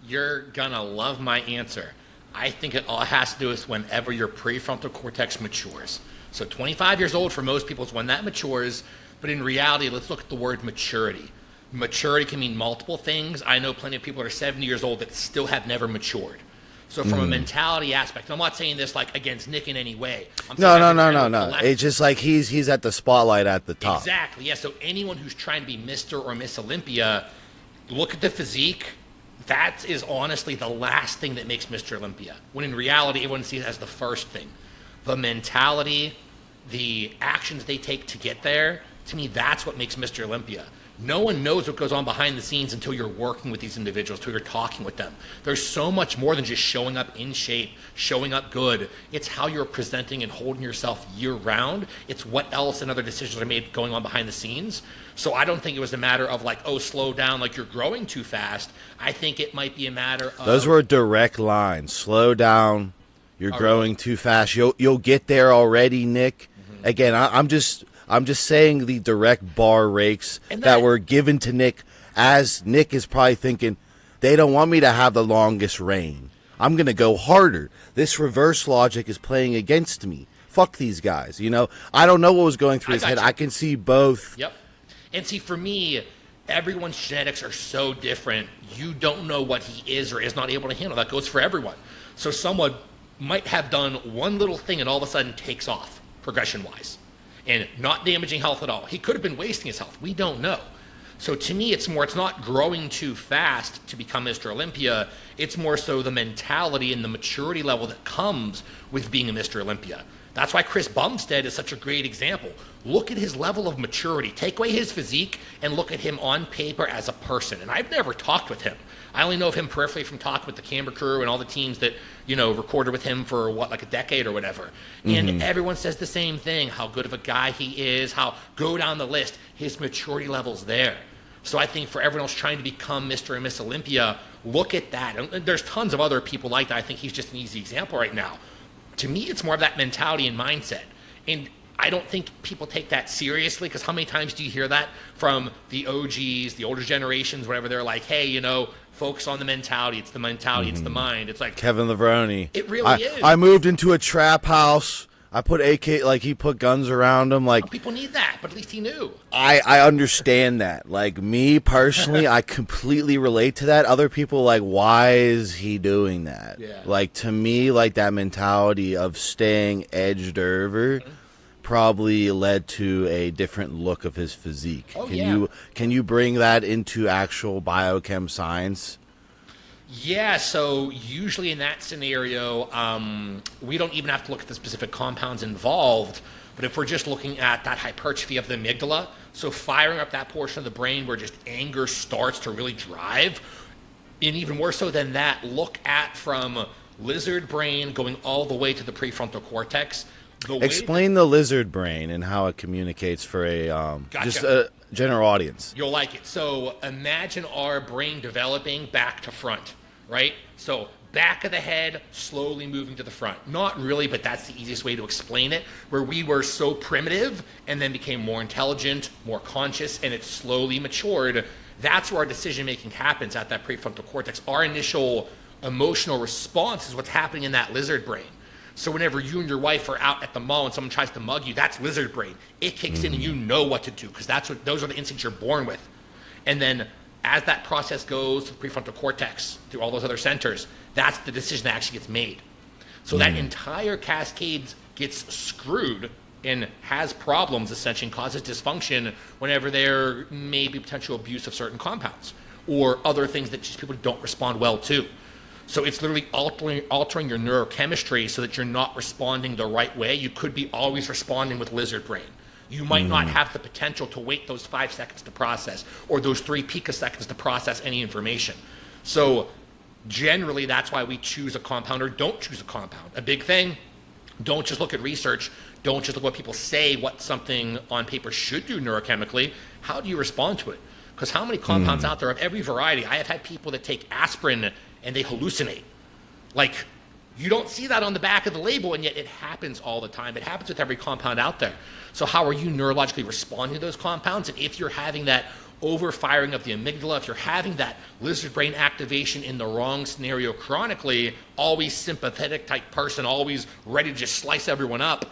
You're gonna love my answer. I think it all has to do with whenever your prefrontal cortex matures. So 25 years old for most people is when that matures, but in reality, let's look at the word maturity. Maturity can mean multiple things. I know plenty of people that are 70 years old that still have never matured. So from a mentality aspect, I'm not saying this like against Nick in any way. No. It's just like he's at the spotlight at the top. Exactly, yeah. So anyone who's trying to be Mr. or Miss Olympia, look at the physique. That is honestly the last thing that makes Mr. Olympia. When in reality, everyone sees it as the first thing. The mentality, the actions they take to get there, to me, that's what makes Mr. Olympia. No one knows what goes on behind the scenes until you're working with these individuals, until you're talking with them. There's so much more than just showing up in shape, showing up good. It's how you're presenting and holding yourself year round. It's what else and other decisions are made going on behind the scenes. So I don't think it was a matter of like, oh, slow down, like you're growing too fast. I think it might be a matter of... Those were direct lines. Slow down. You're growing too fast. You'll get there already, Nick. Again, I'm just saying the direct bar rakes that were given to Nick, as Nick is probably thinking, they don't want me to have the longest reign. I'm going to go harder. This reverse logic is playing against me. Fuck these guys. You know, I don't know what was going through his head. I can see both. Yep. And see, for me, everyone's genetics are so different. You don't know what he is or is not able to handle. That goes for everyone. So someone might have done one little thing and all of a sudden takes off progression-wise and not damaging health at all. He could have been wasting his health. We don't know. So to me, it's not growing too fast to become Mr. Olympia. It's more so the mentality and the maturity level that comes with being a Mr. Olympia. That's why Chris Bumstead is such a great example. Look at his level of maturity. Take away his physique and look at him on paper as a person. And I've never talked with him. I only know of him peripherally from talking with the camera crew and all the teams that, you know, recorded with him for like a decade or whatever. And everyone says the same thing, how good of a guy he is, how go down the list, his maturity level's there. So I think for everyone else trying to become Mr. and Miss Olympia, look at that. And there's tons of other people like that. I think he's just an easy example right now. To me, it's more of that mentality and mindset. And I don't think people take that seriously, because how many times do you hear that from the OGs, the older generations, whenever they're like, hey, you know, focus on the mentality. It's the mentality. It's the mind. It's like Kevin Levrone. It really is. I moved into a trap house. I put AK, like he put guns around him. Like people need that, but at least he knew. I understand that. Like me personally, I completely relate to that. Other people like, why is he doing that? Yeah. Like to me, like that mentality of staying edged over probably led to a different look of his physique. Can you bring that into actual biochem science? Yeah, so usually in that scenario, we don't even have to look at the specific compounds involved, but if we're just looking at that hypertrophy of the amygdala, so firing up that portion of the brain where just anger starts to really drive, and even more so than that, look at from lizard brain going all the way to the prefrontal cortex. Explain the lizard brain and how it communicates for a just a general audience. You'll like it. So imagine our brain developing back to front, right? So back of the head, slowly moving to the front. Not really, but that's the easiest way to explain it, where we were so primitive and then became more intelligent, more conscious, and it slowly matured. That's where our decision-making happens at that prefrontal cortex. Our initial emotional response is what's happening in that lizard brain. So whenever you and your wife are out at the mall and someone tries to mug you, that's lizard brain. It kicks in and you know what to do, because those are the instincts you're born with. And then as that process goes to the prefrontal cortex, through all those other centers, that's the decision that actually gets made. So that entire cascade gets screwed and has problems, essentially, and causes dysfunction whenever there may be potential abuse of certain compounds or other things that just people don't respond well to. So it's literally altering your neurochemistry so that you're not responding the right way. You could be always responding with lizard brain. You might not have the potential to wait those 5 seconds to process, or those 3 picoseconds to process any information. So generally, that's why we choose a compound or don't choose a compound. A big thing, don't just look at research. Don't just look at what people say, what something on paper should do neurochemically. How do you respond to it? Because how many compounds out there of every variety? I have had people that take aspirin and they hallucinate. Like, you don't see that on the back of the label, and yet it happens all the time. It happens with every compound out there. So how are you neurologically responding to those compounds? And if you're having that overfiring of the amygdala, if you're having that lizard brain activation in the wrong scenario chronically, always sympathetic type person, always ready to just slice everyone up,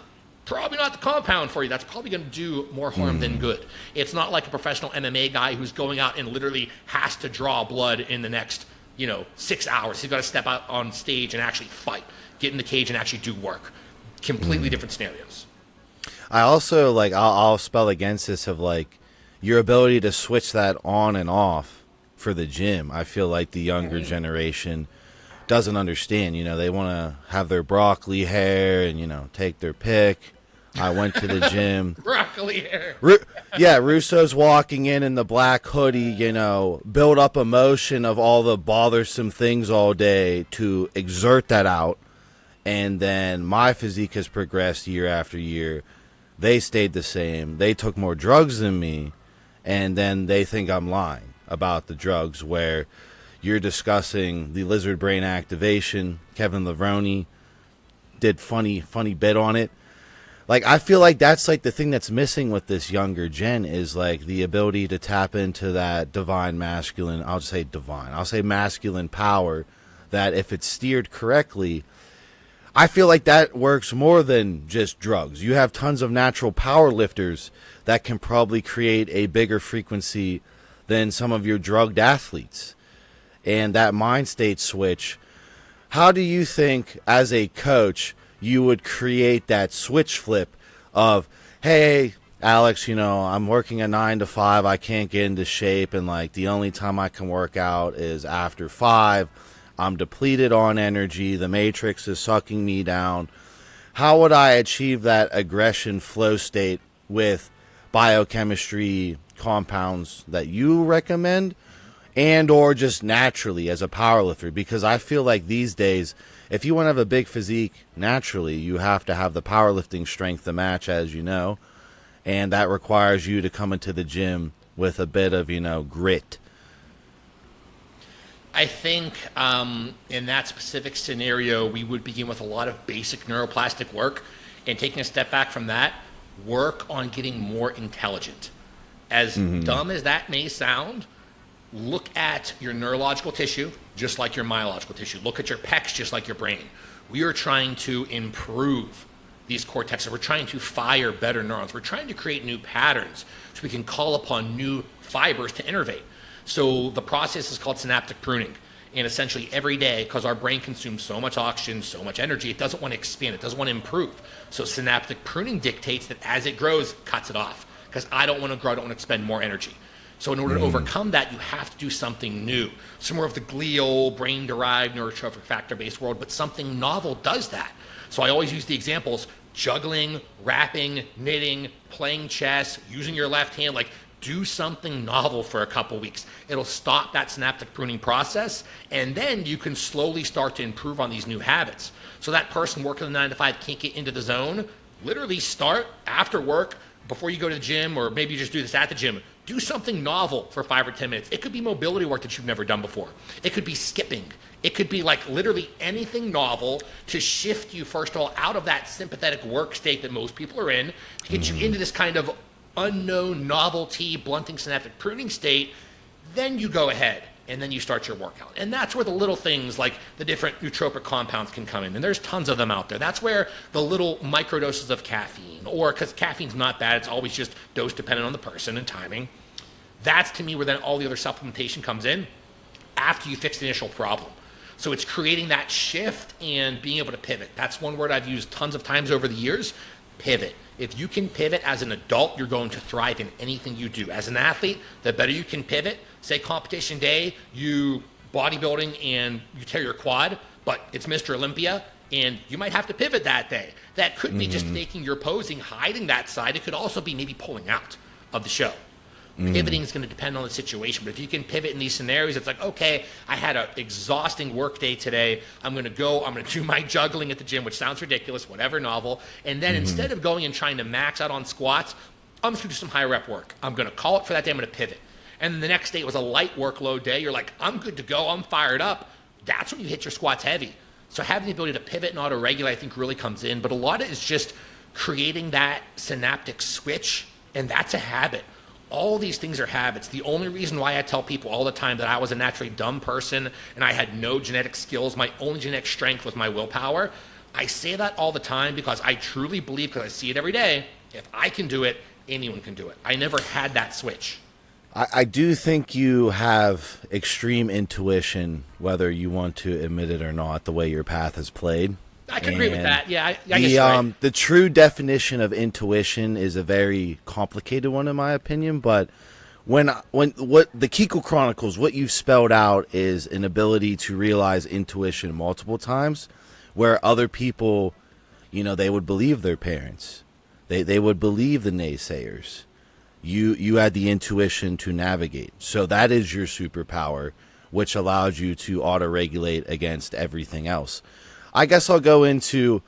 probably not the compound for you. That's probably going to do more harm than good. It's not like a professional MMA guy who's going out and literally has to draw blood in the next 6 hours. He's got to step out on stage and actually fight, get in the cage and actually do work. Completely different scenarios. I also, like, I'll spell against this of, like, your ability to switch that on and off for the gym. I feel like the younger generation doesn't understand. They want to have their broccoli hair and, take their pick. I went to the gym. Broccoli hair. Yeah, Russo's walking in the black hoodie, build up emotion of all the bothersome things all day to exert that out. And then my physique has progressed year after year. They stayed the same. They took more drugs than me. And then they think I'm lying about the drugs, where you're discussing the lizard brain activation. Kevin Levrone did funny bit on it. Like, I feel like that's like the thing that's missing with this younger gen is like the ability to tap into that divine masculine. I'll say masculine power that if it's steered correctly, I feel like that works more than just drugs. You have tons of natural power lifters that can probably create a bigger frequency than some of your drugged athletes. And that mind state switch, how do you think as a coach you would create that switch flip of, hey, Alex, I'm working a 9 to 5, I can't get into shape, and like the only time I can work out is after 5. I'm depleted on energy. The matrix is sucking me down. How would I achieve that aggression flow state with biochemistry compounds that you recommend, and or just naturally as a powerlifter? Because I feel like these days, if you want to have a big physique naturally, you have to have the powerlifting strength to match, as you know, and that requires you to come into the gym with a bit of, grit. I think in that specific scenario, we would begin with a lot of basic neuroplastic work, and taking a step back from that, work on getting more intelligent. As dumb as that may sound, look at your neurological tissue just like your myological tissue. Look at your pecs just like your brain. We are trying to improve these cortexes. We're trying to fire better neurons. We're trying to create new patterns so we can call upon new fibers to innervate. So the process is called synaptic pruning. And essentially every day, because our brain consumes so much oxygen, so much energy, it doesn't want to expand, it doesn't want to improve. So synaptic pruning dictates that as it grows, cuts it off. Because I don't want to grow, I don't want to expend more energy. So in order to overcome that, you have to do something new. Some more of the glial, brain-derived, neurotrophic factor-based world, but something novel does that. So I always use the examples, juggling, rapping, knitting, playing chess, using your left hand, like do something novel for a couple weeks. It'll stop that synaptic pruning process, and then you can slowly start to improve on these new habits. So that person working the 9 to 5 can't get into the zone, literally start after work, before you go to the gym, or maybe you just do this at the gym, do something novel for 5 or 10 minutes. It could be mobility work that you've never done before. It could be skipping. It could be like literally anything novel to shift you, first of all, out of that sympathetic work state that most people are in, to get you into this kind of unknown novelty, blunting synaptic pruning state. Then you go ahead and then you start your workout. And that's where the little things like the different nootropic compounds can come in. And there's tons of them out there. That's where the little microdoses of caffeine, or because caffeine's not bad, it's always just dose dependent on the person and timing. That's to me where then all the other supplementation comes in after you fix the initial problem. So it's creating that shift and being able to pivot. That's one word I've used tons of times over the years, pivot. If you can pivot as an adult, you're going to thrive in anything you do. As an athlete, the better you can pivot. Say competition day, you bodybuilding and you tear your quad, but it's Mr. Olympia. And you might have to pivot that day. That could be just making your posing, hiding that side. It could also be maybe pulling out of the show. Pivoting is going to depend on the situation. But if you can pivot in these scenarios, it's like, okay, I had an exhausting work day today. I'm going to do my juggling at the gym, which sounds ridiculous, whatever, novel. And then instead of going and trying to max out on squats, I'm just going to do some high rep work. I'm going to call it for that day. I'm going to pivot. And then the next day it was a light workload day. You're like, I'm good to go. I'm fired up. That's when you hit your squats heavy. So having the ability to pivot and auto-regulate, I think, really comes in. But a lot of it is just creating that synaptic switch, and that's a habit. All these things are habits. The only reason why I tell people all the time that I was a naturally dumb person and I had no genetic skills, my only genetic strength was my willpower, I say that all the time because I truly believe, because I see it every day, if I can do it, anyone can do it. I never had that switch. I do think you have extreme intuition, whether you want to admit it or not, the way your path has played. I can agree with that. Yeah, I guess right. The true definition of intuition is a very complicated one, in my opinion. But when what the KEL Chronicles, what you've spelled out is an ability to realize intuition multiple times, where other people, they would believe their parents, they would believe the naysayers. You had the intuition to navigate. So that is your superpower, which allows you to auto-regulate against everything else. I guess I'll go into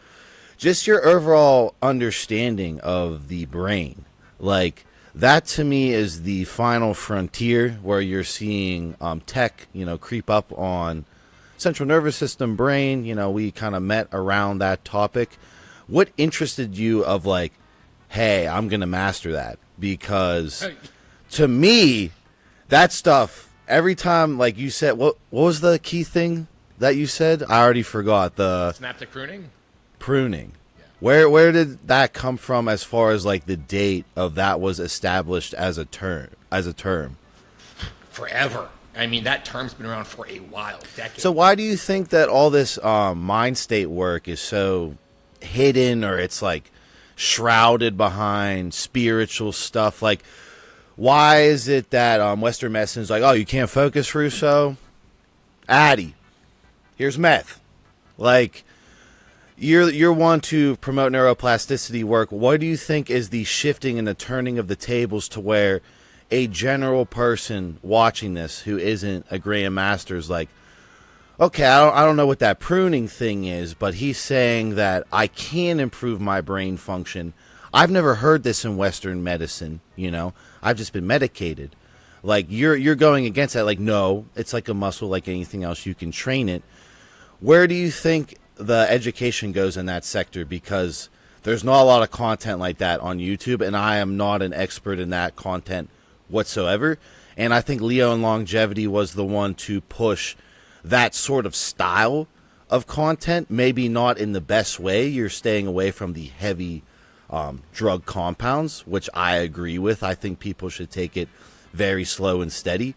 just your overall understanding of the brain. Like, that to me is the final frontier where you're seeing tech, creep up on central nervous system, brain. We kind of met around that topic. What interested you of like, hey, I'm going to master that? Because to me, that stuff, every time, like you said, what was the key thing that you said? I already forgot. The synaptic pruning? Pruning. Yeah. Where did that come from as far as like the date of that was established as a term? Forever. I mean, that term's been around for a while, decades. So why do you think that all this mind state work is so hidden, or it's like shrouded behind spiritual stuff? Like, why is it that Western medicine's like, oh, you can't focus, Russo? Addy, here's meth. Like, you're one to promote neuroplasticity work. What do you think is the shifting and the turning of the tables to where a general person watching this who isn't a grandmaster is like, okay, I don't know what that pruning thing is, but he's saying that I can improve my brain function. I've never heard this in Western medicine, I've just been medicated. Like, you're going against that. Like, no, it's like a muscle, like anything else. You can train it. Where do you think the education goes in that sector? Because there's not a lot of content like that on YouTube, and I am not an expert in that content whatsoever. And I think Leo and Longevity was the one to push that sort of style of content, maybe not in the best way. You're staying away from the heavy drug compounds, which I agree with. I think people should take it very slow and steady.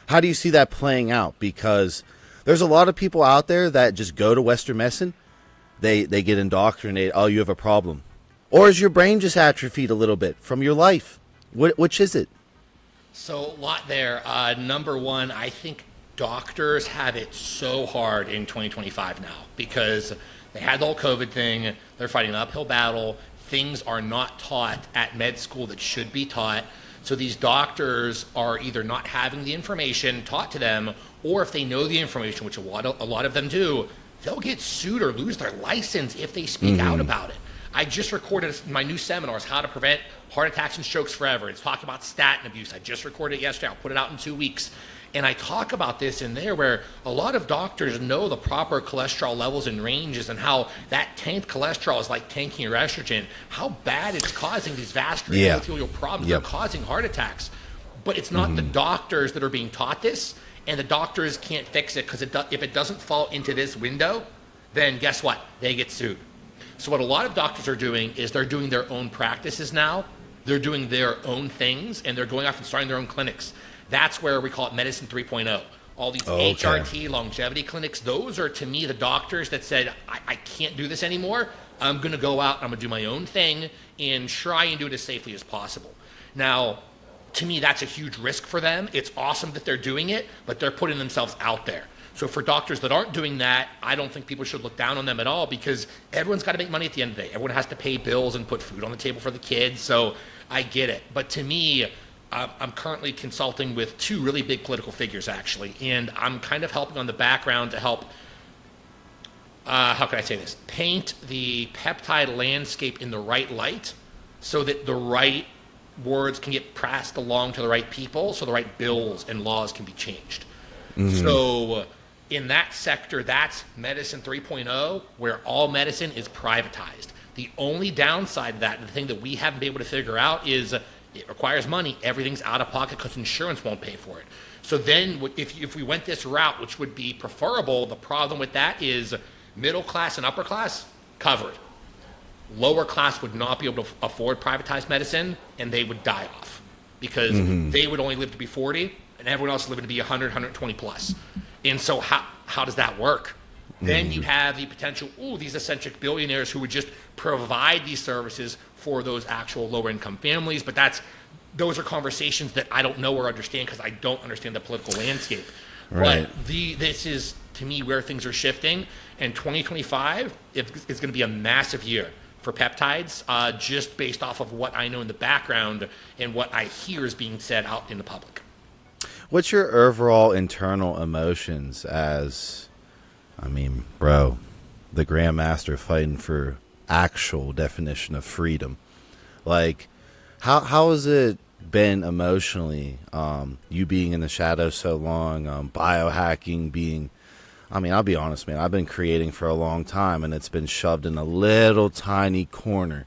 How do you see that playing out? Because there's a lot of people out there that just go to Western medicine, they get indoctrinated. Oh, you have a problem. Or is your brain just atrophied a little bit from your life? Which is it? So a lot there. Number one, I think doctors have it so hard in 2025 now because they had the whole COVID thing. They're fighting an uphill battle. Things are not taught at med school that should be taught. So these doctors are either not having the information taught to them, or if they know the information, which a lot of them do, they'll get sued or lose their license if they speak out about it. I just recorded my new seminars, How to Prevent Heart Attacks and Strokes Forever. It's talking about statin abuse. I just recorded it yesterday. I'll put it out in 2 weeks. And I talk about this in there where a lot of doctors know the proper cholesterol levels and ranges and how that tanked cholesterol is like tanking your estrogen, how bad it's causing these vascular endothelial problems. They're causing heart attacks. But it's not the doctors that are being taught this, and the doctors can't fix it because if it doesn't fall into this window, then guess what? They get sued. So what a lot of doctors are doing is they're doing their own practices now. They're doing their own things, and they're going off and starting their own clinics. That's where we call it Medicine 3.0. All these HRT, longevity clinics, those are, to me, the doctors that said, I can't do this anymore. I'm going to go out, I'm going to do my own thing, and try and do it as safely as possible. Now, to me, that's a huge risk for them. It's awesome that they're doing it, but they're putting themselves out there. So for doctors that aren't doing that, I don't think people should look down on them at all, because everyone's got to make money at the end of the day. Everyone has to pay bills and put food on the table for the kids. So I get it. But to me, I'm currently consulting with two really big political figures, actually. And I'm kind of helping on the background to help, how can I say this, paint the peptide landscape in the right light so that the right words can get passed along to the right people, so the right bills and laws can be changed. So in that sector, that's medicine 3.0, where all medicine is privatized. The only downside of that, and the thing that we haven't been able to figure out, is it requires money. Everything's out of pocket because insurance won't pay for it. So then if we went this route, which would be preferable, the problem with that is middle class and upper class covered. Lower class would not be able to afford privatized medicine, and they would die off because they would only live to be 40, and everyone else living to be 100, 120 plus. And so how does that work? Then you have the potential, these eccentric billionaires who would just provide these services for those actual lower income families. But those are conversations that I don't know or understand because I don't understand the political landscape. Right. But this is, to me, where things are shifting. And 2025 is going to be a massive year for peptides, just based off of what I know in the background and what I hear is being said out in the public. What's your overall internal emotions as, I mean, bro, the Grandmaster fighting for actual definition of freedom? Like, how has it been emotionally, you being in the shadows so long, biohacking being, I mean, I'll be honest, man, I've been creating for a long time, and it's been shoved in a little tiny corner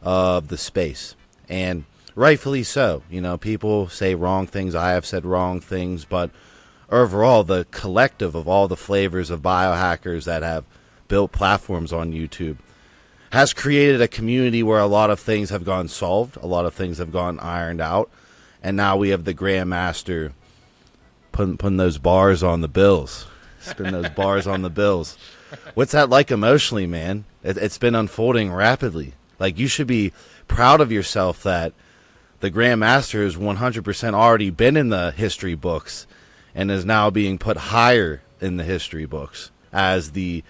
of the space. And rightfully so. You know, people say wrong things. I have said wrong things. But overall, the collective of all the flavors of biohackers that have built platforms on YouTube has created a community where a lot of things have gone solved. A lot of things have gone ironed out. And now we have the Grandmaster putting those bars on the bills. Spin those bars on the bills. What's that like emotionally, man? It's been unfolding rapidly. Like, you should be proud of yourself that the Grandmaster has 100% already been in the history books and is now being put higher in the history books as the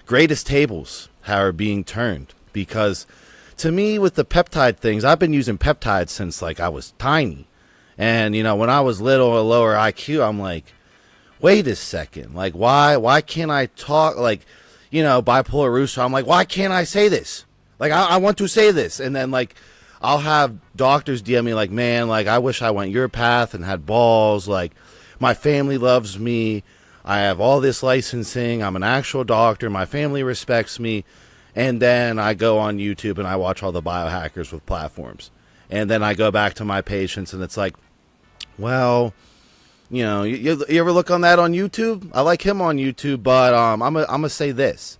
greatest tables are being turned. Because to me, with the peptide things, I've been using peptides since like I was tiny. And, you know, when I was little, a lower IQ, I'm like, wait a second, like, why can't I talk, like, you know, bipolar Russo, I'm like, why can't I say this? Like, I want to say this. And then, like, I'll have doctors DM me like, man, like, I wish I went your path and had balls. Like, my family loves me. I have all this licensing. I'm an actual doctor. My family respects me. And then I go on YouTube and I watch all the biohackers with platforms. And then I go back to my patients and it's like, well, you know, you ever look on that on YouTube? I like him on YouTube, but I'm gonna say this.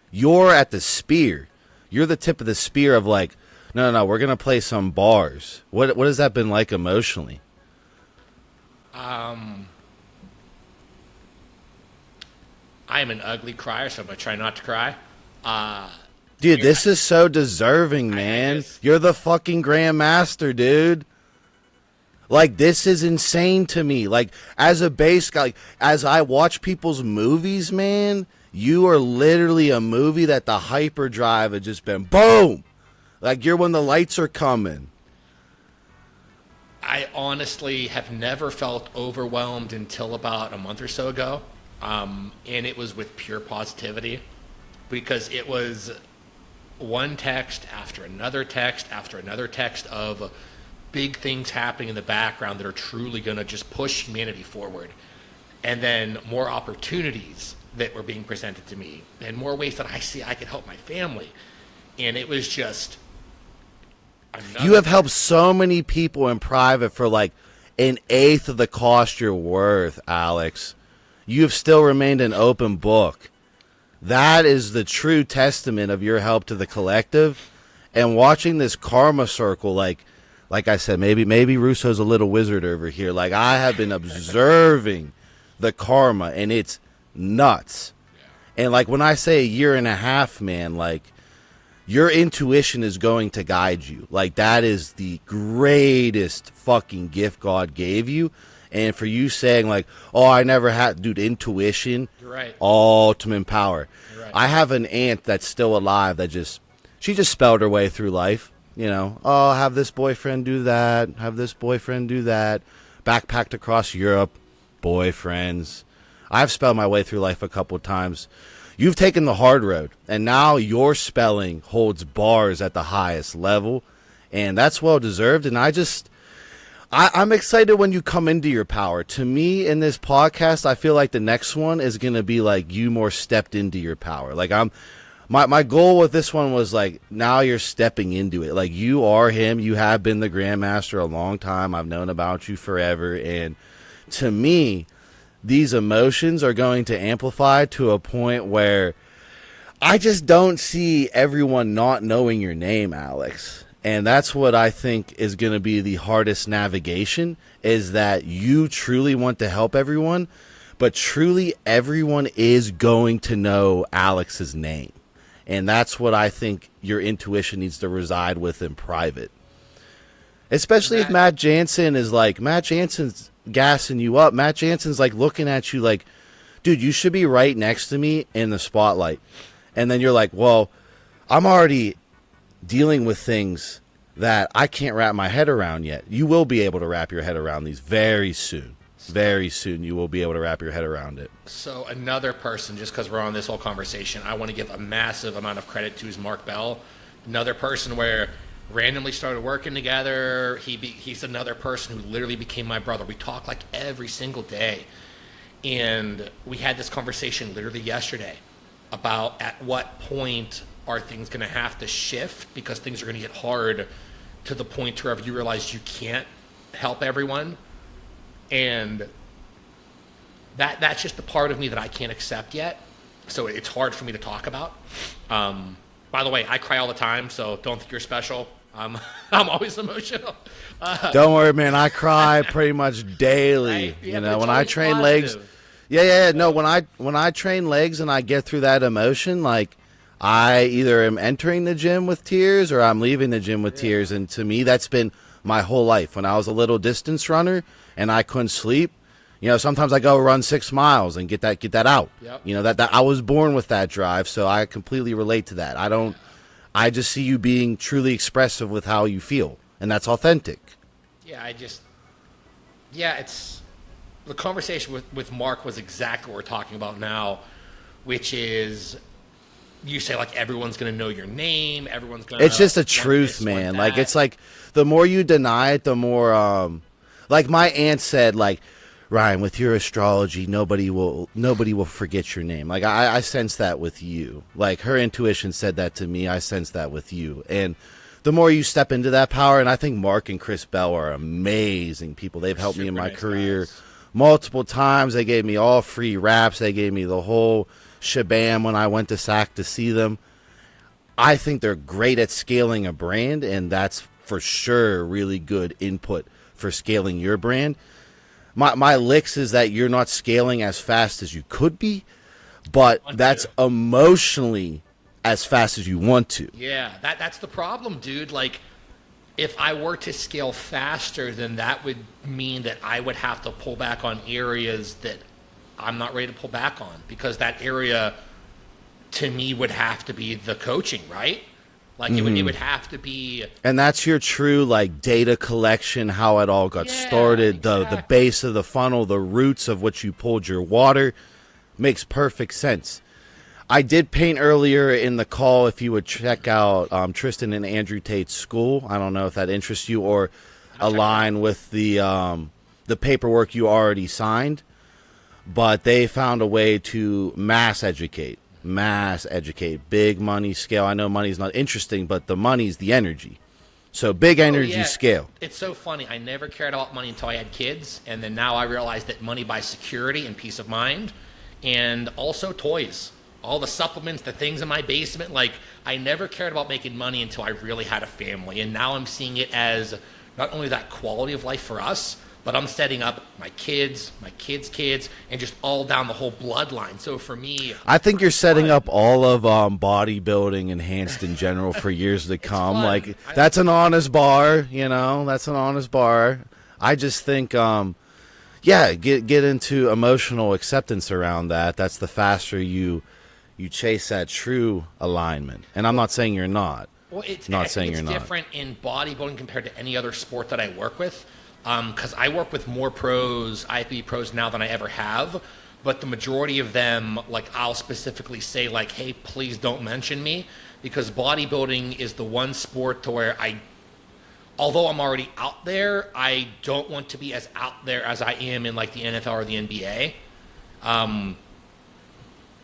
You're at the spear. You're the tip of the spear of like, no, we're going to play some bars. What has that been like emotionally? I am an ugly crier, so I'm going to try not to cry. Dude, this is so deserving, man. You're the fucking Grandmaster, dude. Like, this is insane to me. Like, as a base guy, like, as I watch people's movies, man, you are literally a movie that the hyperdrive had just been boom. Like, you're when the lights are coming. I honestly have never felt overwhelmed until about a month or so ago. And it was with pure positivity, because it was one text after another text after another text of big things happening in the background that are truly going to just push humanity forward. And then more opportunities that were being presented to me and more ways that I see I could help my family. And it was just... You have helped so many people in private for like an eighth of the cost you're worth, Alex. You have still remained an open book. That is the true testament of your help to the collective. And watching this karma circle, like I said, maybe Russo's a little wizard over here. Like, I have been observing the karma, and it's nuts. And like when I say a year and a half, man, like, your intuition is going to guide you. Like, that is the greatest fucking gift God gave you. And for you saying like, oh, I never had, dude, intuition, You're right. ultimate power. You're right. I have an aunt that's still alive that she just spelled her way through life. You know, oh, have this boyfriend do that, have this boyfriend do that, backpacked across Europe, boyfriends. I've spelled my way through life a couple of times. You've taken the hard road, and now your spelling holds bars at the highest level, and that's well deserved. And I'm excited when you come into your power. To me, in this podcast, I feel like the next one is going to be like you more stepped into your power. Like my goal with this one was like, now you're stepping into it. Like you are him. You have been the Grandmaster a long time. I've known about you forever. And to me, these emotions are going to amplify to a point where I just don't see everyone not knowing your name, Alex. And that's what I think is going to be the hardest navigation, is that you truly want to help everyone, but truly everyone is going to know Alex's name. And that's what I think your intuition needs to reside with in private. Especially if Matt Jansen is like, Matt Jansen's gassing you up. Matt Jansen's like looking at you like, dude, you should be right next to me in the spotlight. And then you're like, well, I'm already dealing with things that I can't wrap my head around yet. You will be able to wrap your head around these very soon. Very soon you will be able to wrap your head around it. So another person, just because we're on this whole conversation, I want to give a massive amount of credit to is Mark Bell. Another person where randomly started working together. He's another person who literally became my brother. We talk like every single day. And we had this conversation literally yesterday about at what point are things going to have to shift, because things are going to get hard to the point where you realize you can't help everyone. And that's just the part of me that I can't accept yet. So it's hard for me to talk about. By the way, I cry all the time, so don't think you're special. I'm always emotional. Don't worry, man. I cry pretty much daily. Right? Yeah, you know, when I train legs. Yeah. No, when I train legs and I get through that emotion, like I either am entering the gym with tears or I'm leaving the gym with tears. And to me, that's been my whole life. When I was a little distance runner and I couldn't sleep, you know, sometimes I go run 6 miles and get that out. Yep. You know, that I was born with that drive, so I completely relate to that. I just see you being truly expressive with how you feel, and that's authentic. Yeah, it's the conversation with Mark was exactly what we're talking about now, which is you say like everyone's going to know your name, everyone's going to. It's just a truth, man. Like it's like the more you deny it, the more like my aunt said, like, Ryan, with your astrology, nobody will forget your name. Like I sense that with you. Like her intuition said that to me. I sense that with you. And the more you step into that power, and I think Mark and Chris Bell are amazing people. They've helped me in my career multiple times. They gave me all free raps. They gave me the whole shabam when I went to SAC to see them. I think they're great at scaling a brand, and that's for sure really good input for scaling your brand. My licks is that you're not scaling as fast as you could be, but that's emotionally as fast as you want to. Yeah, that's the problem, dude. Like, if I were to scale faster, then that would mean that I would have to pull back on areas that I'm not ready to pull back on, because that area, to me, would have to be the coaching, right? Like, it would have to be... And that's your true, like, data collection, how it all got started, exactly. the base of the funnel, the roots of which you pulled your water. Makes perfect sense. I did paint earlier in the call, if you would check out Tristan and Andrew Tate's school. I don't know if that interests you or align with the paperwork you already signed. But they found a way to mass educate, big money scale. I know money's not interesting, but the money's the energy. So big energy scale. It's so funny. I never cared about money until I had kids. And then now I realize that money buys security and peace of mind, and also toys. All the supplements, the things in my basement. Like, I never cared about making money until I really had a family. And now I'm seeing it as not only that quality of life for us, but I'm setting up my kids' kids, and just all down the whole bloodline. So for me, I think you're setting up all of bodybuilding enhanced in general for years to come. Like, that's an honest bar, you know. That's an honest bar. I just think, yeah, get into emotional acceptance around that. That's the faster you chase that true alignment. And I'm not saying you're not. Well, it's You're not. different in bodybuilding compared to any other sport that I work with, because I work with more pros, IFBB pros now than I ever have. But the majority of them, like, I'll specifically say, like, hey, please don't mention me, because bodybuilding is the one sport to where although I'm already out there, I don't want to be as out there as I am in, like, the NFL or the NBA.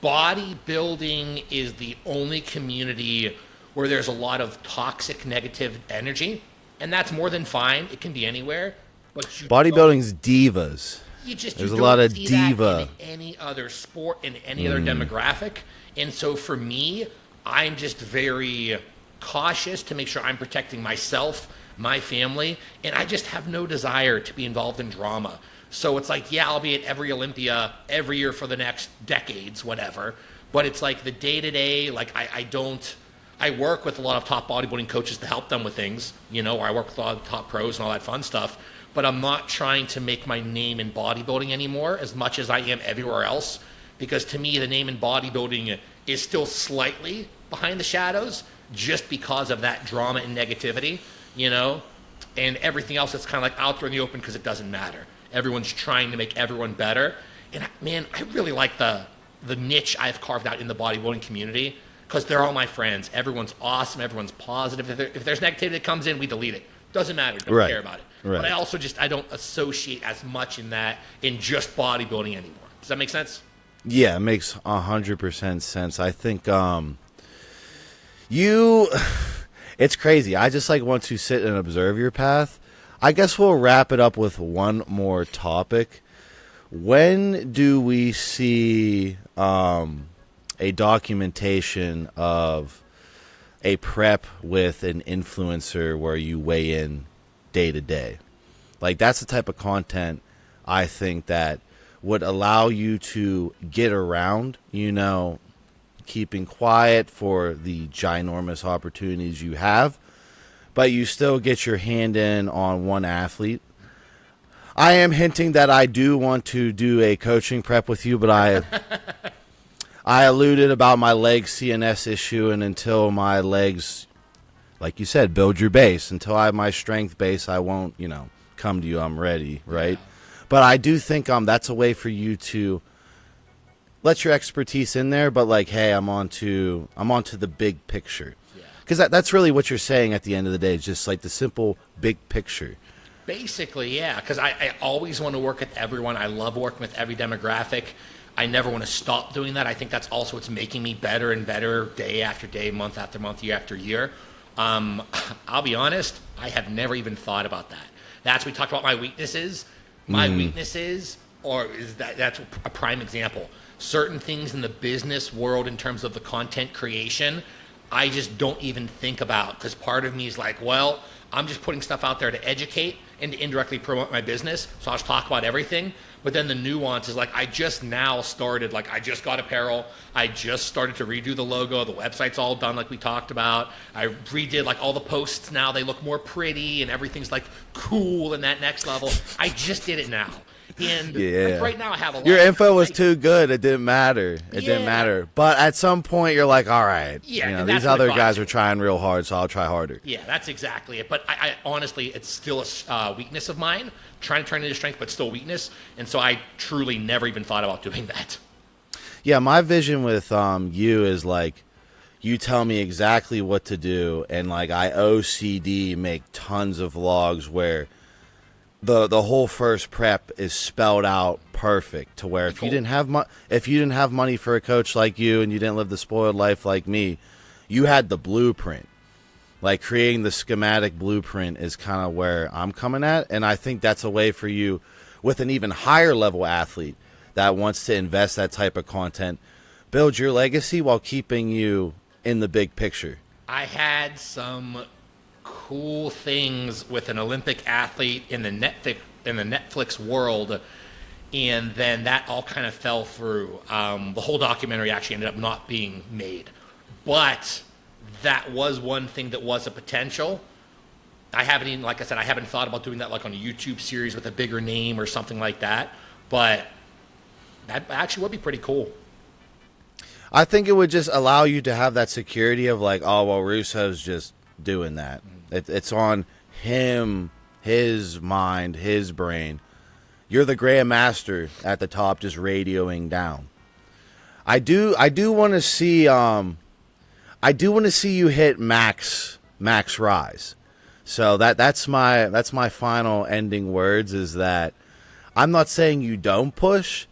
Bodybuilding is the only community where there's a lot of toxic, negative energy, and that's more than fine. It can be anywhere. But bodybuilding's divas. There's a lot of diva in any other sport, in any other demographic. And so for me, I'm just very cautious to make sure I'm protecting myself, my family, and I just have no desire to be involved in drama. So it's like, yeah, I'll be at every Olympia every year for the next decades, whatever. But it's like the day-to-day, like I work with a lot of top bodybuilding coaches to help them with things, or I work with a lot of top pros and all that fun stuff. But I'm not trying to make my name in bodybuilding anymore as much as I am everywhere else. Because to me, the name in bodybuilding is still slightly behind the shadows just because of that drama and negativity, and everything else that's kind of like out there in the open because it doesn't matter. Everyone's trying to make everyone better. And man, I really like the niche I've carved out in the bodybuilding community because they're all my friends. Everyone's awesome. Everyone's positive. If there's negativity that comes in, we delete it. Doesn't matter. Don't care about it. Right. But I also I don't associate as much in just bodybuilding anymore. Does that make sense? Yeah, it makes 100% sense. I think it's crazy. I just want to sit and observe your path. I guess we'll wrap it up with one more topic. When do we see a documentation of a prep with an influencer where you weigh in day to day? Like, that's the type of content I think that would allow you to get around, keeping quiet for the ginormous opportunities you have, but you still get your hand in on one athlete. I am hinting that I do want to do a coaching prep with you, but I alluded about my leg CNS issue, and until my legs, like you said, build your base. Until I have my strength base, I won't, come to you. I'm ready, right? Yeah. But I do think that's a way for you to let your expertise in there, but hey, I'm onto the big picture. Because that's really what you're saying at the end of the day, is just the simple big picture. Basically, yeah, because I always want to work with everyone. I love working with every demographic. I never want to stop doing that. I think that's also what's making me better and better day after day, month after month, year after year. I'll be honest, I have never even thought about that. We talked about my weaknesses. My weaknesses, that's a prime example. Certain things in the business world in terms of the content creation, I just don't even think about, because part of me is like, well, I'm just putting stuff out there to educate and to indirectly promote my business, so I'll just talk about everything. But then the nuance is I just now started, I just got apparel. I just started to redo the logo. The website's all done like we talked about. I redid all the posts now. They look more pretty and everything's cool in that next level. I just did it now. And right now I have a lot. Your info was too good. It didn't matter. It didn't matter. But at some point you're like, all right, these other guys are trying real hard, so I'll try harder. Yeah, that's exactly it. But I honestly, it's still a weakness of mine, trying to turn it into strength, but still weakness. And so I truly never even thought about doing that. Yeah, my vision with you is you tell me exactly what to do, and I OCD make tons of vlogs where the whole first prep is spelled out perfect, to where if you didn't have money for a coach like you, and you didn't live the spoiled life like me, you had the blueprint. Creating the schematic blueprint is kind of where I'm coming at, and I think that's a way for you with an even higher level athlete that wants to invest that type of content, build your legacy while keeping you in the big picture. I had some cool things with an Olympic athlete in the Netflix world, and then that all kind of fell through. The whole documentary actually ended up not being made, but that was one thing that was a potential. I haven't even, like I said, I haven't thought about doing that like on a YouTube series with a bigger name or something like that. But that actually would be pretty cool. I think it would just allow you to have that security of like, oh, well, Russo's just doing that. It's on him, his mind, his brain. You're the Grandmaster at the top, just radioing down. I do want to see you hit max rise. So that's my final ending words is that I'm not saying you don't push.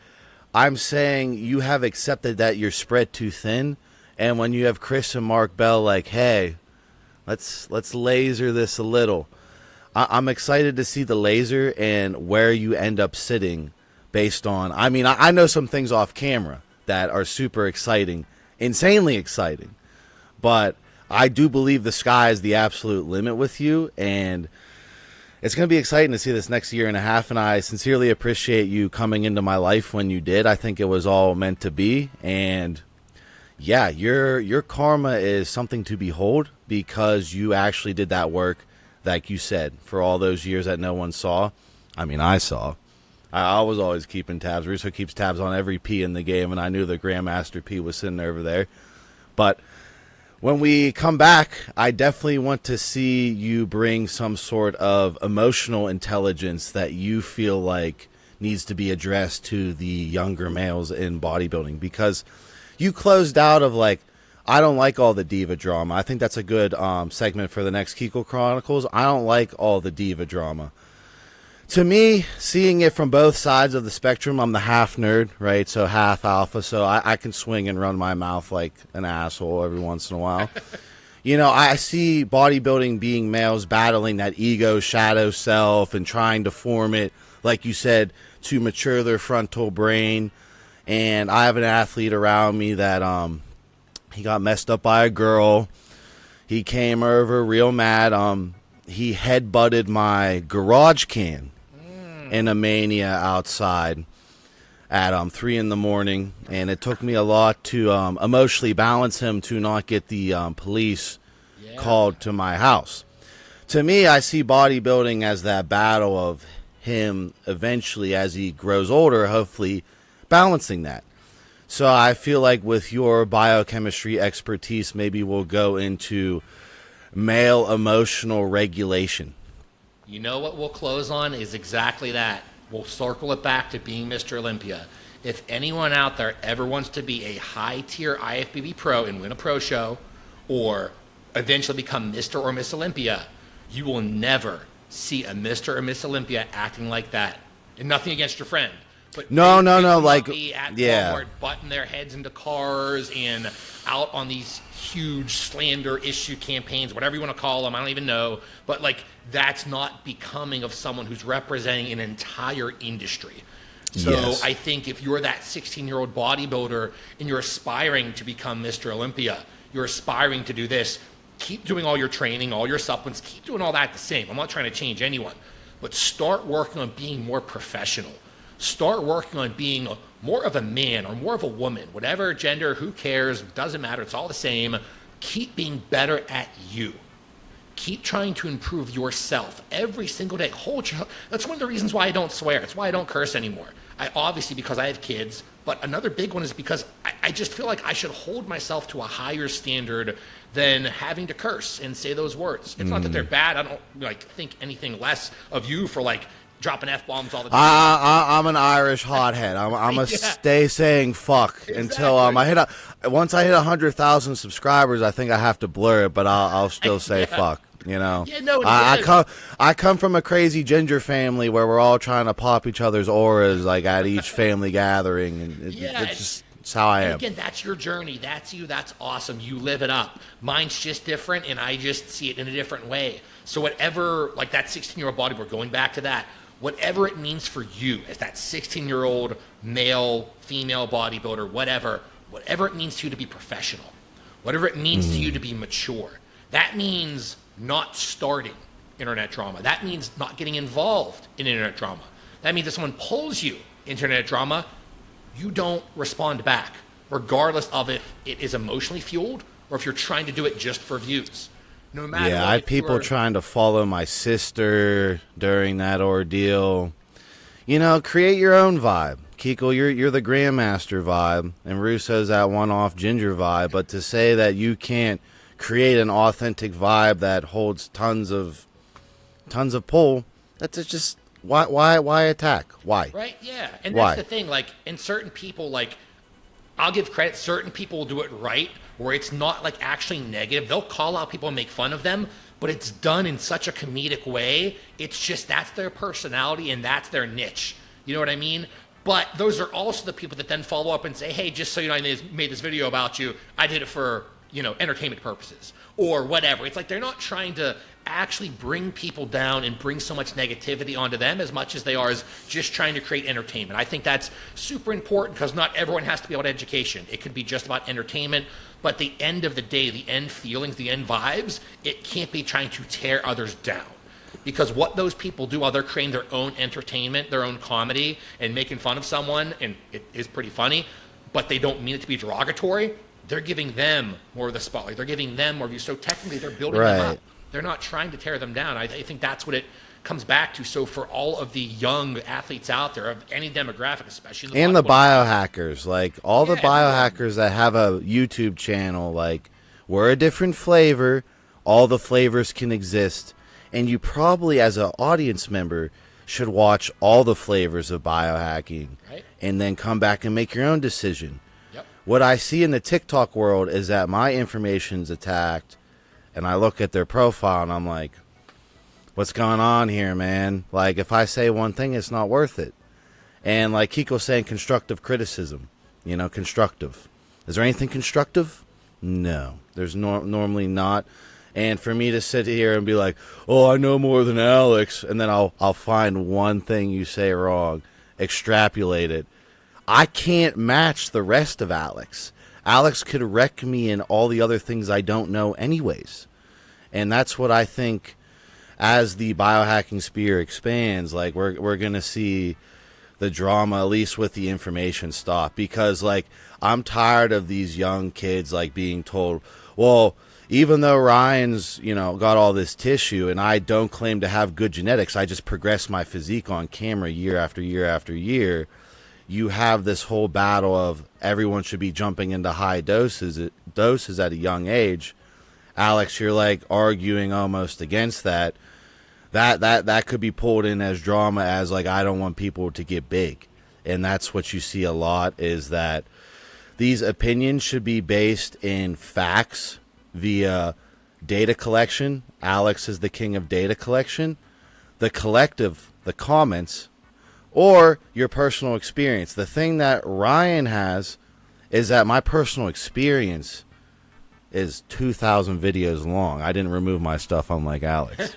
I'm saying you have accepted that you're spread too thin, and when you have Chris and Mark Bell like, hey, let's laser this a little. I'm excited to see the laser and where you end up sitting based on. I mean, I know some things off camera that are super exciting, insanely exciting, but I do believe the sky is the absolute limit with you, and it's going to be exciting to see this next year and a half, and I sincerely appreciate you coming into my life when you did. I think it was all meant to be, and yeah, your karma is something to behold because you actually did that work, like you said, for all those years that no one saw. I mean, I saw. I was always keeping tabs. Russo keeps tabs on every P in the game, and I knew the Grandmaster P was sitting over there. But when we come back, I definitely want to see you bring some sort of emotional intelligence that you feel like needs to be addressed to the younger males in bodybuilding, because you closed out of like, I don't like all the diva drama. I think that's a good segment for the next KEL Chronicles. I don't like all the diva drama. To me, seeing it from both sides of the spectrum, I'm the half nerd, right? So half alpha, so I can swing and run my mouth like an asshole every once in a while. You know, I see bodybuilding being males battling that ego, shadow self, and trying to form it, like you said, to mature their frontal brain. And I have an athlete around me that he got messed up by a girl. He came over real mad. He headbutted my garage can in a mania outside at 3 in the morning, and it took me a lot to emotionally balance him to not get the police called to my house. To me, I see bodybuilding as that battle of him eventually, as he grows older, hopefully balancing that. So I feel like with your biochemistry expertise, maybe we'll go into male emotional regulation. You know what we'll close on is exactly that. We'll circle it back to being Mr. Olympia. If anyone out there ever wants to be a high-tier IFBB pro and win a pro show, or eventually become Mr. or Miss Olympia, you will never see a Mr. or Miss Olympia acting like that. And nothing against your friend. But no, like at Walmart, butting their heads into cars and out on these huge slander issue campaigns, whatever you want to call them, I don't even know. But like, that's not becoming of someone who's representing an entire industry. So yes. I think if you're that 16-year-old bodybuilder and you're aspiring to become Mr. Olympia, you're aspiring to do this, keep doing all your training, all your supplements, keep doing all that the same. I'm not trying to change anyone, but start working on being more professional. Start working on being more of a man or more of a woman, whatever gender, who cares, doesn't matter, it's all the same. Keep being better at you. Keep trying to improve yourself every single day. That's one of the reasons why I don't swear. It's why I don't curse anymore. Obviously because I have kids, but another big one is because I just feel like I should hold myself to a higher standard than having to curse and say those words. It's not that they're bad. I don't think anything less of you for dropping F-bombs all the time. I'm an Irish hothead. I'm gonna stay saying fuck until once I hit 100,000 subscribers. I think I have to blur it, but I'll still say fuck. You know, I come from a crazy ginger family where we're all trying to pop each other's auras at each family gathering, and it's how I am. Again, that's your journey. That's you. That's awesome. You live it up. Mine's just different, and I just see it in a different way. So whatever, that 16-year-old bodybuilder, going back to that, whatever it means for you as that 16-year-old male, female bodybuilder, whatever it means to you to be professional, whatever it means to you to be mature, that means not starting internet drama. That means not getting involved in internet drama. That means if someone pulls you into internet drama, you don't respond back, regardless of if it is emotionally fueled or if you're trying to do it just for views. No matter Yeah, what, I had if you people are- trying to follow my sister during that ordeal. You know, create your own vibe. Kiko, you're the Grandmaster vibe, and Russo's that one-off ginger vibe. But to say that you can't create an authentic vibe that holds tons of pull, that's just why attack? Why? Right? Yeah. And Why? that's the thing. Like, in certain people, like, I'll give credit. Certain people will do it right, where it's not like actually negative. They'll call out people and make fun of them, but it's done in such a comedic way. It's just that's their personality and that's their niche. You know what I mean? But those are also the people that then follow up and say, hey, just so you know, I made this video about you. I did it for, you know, entertainment purposes or whatever. It's like they're not trying to actually bring people down and bring so much negativity onto them as much as they are as just trying to create entertainment. I think that's super important because not everyone has to be about education. It could be just about entertainment, but the end of the day, the end feelings, the end vibes, it can't be trying to tear others down. Because what those people do while they're creating their own entertainment, their own comedy, and making fun of someone, and it is pretty funny, but they don't mean it to be derogatory, they're giving them more of the spotlight. They're giving them more views. So technically, they're building them up. They're not trying to tear them down. I think that's what it comes back to. So for all of the young athletes out there of any demographic, especially And the biohackers, like all the Yeah, biohackers that have a YouTube channel, like we're a different flavor. All the flavors can exist. And you probably, as an audience member, should watch all the flavors of biohacking Right. and then come back and make your own decision. Yep. What I see in the TikTok world is that my information's attacked, and I look at their profile and I'm like, what's going on here, man? Like, if I say one thing, it's not worth it. And like Kiko's saying, constructive criticism, you know, constructive. Is there anything constructive? No, there's normally not. And for me to sit here and be like, oh, I know more than Alex, and then I'll find one thing you say wrong, extrapolate it. I can't match the rest of Alex. Alex could wreck me in all the other things I don't know anyways. And that's what I think as the biohacking sphere expands, like we're going to see the drama, at least with the information, stop. Because like I'm tired of these young kids like being told, well, even though Ryan's, you know, got all this tissue and I don't claim to have good genetics, I just progress my physique on camera year after year after year. You have this whole battle of everyone should be jumping into high doses at a young age. Alex, you're like arguing almost against that. That could be pulled in as drama as like I don't want people to get big. And that's what you see a lot, is that these opinions should be based in facts via data collection. Alex is the king of data collection. The collective, the comments, or your personal experience. The thing that Ryan has is that my personal experience is 2,000 videos long. I didn't remove my stuff unlike Alex.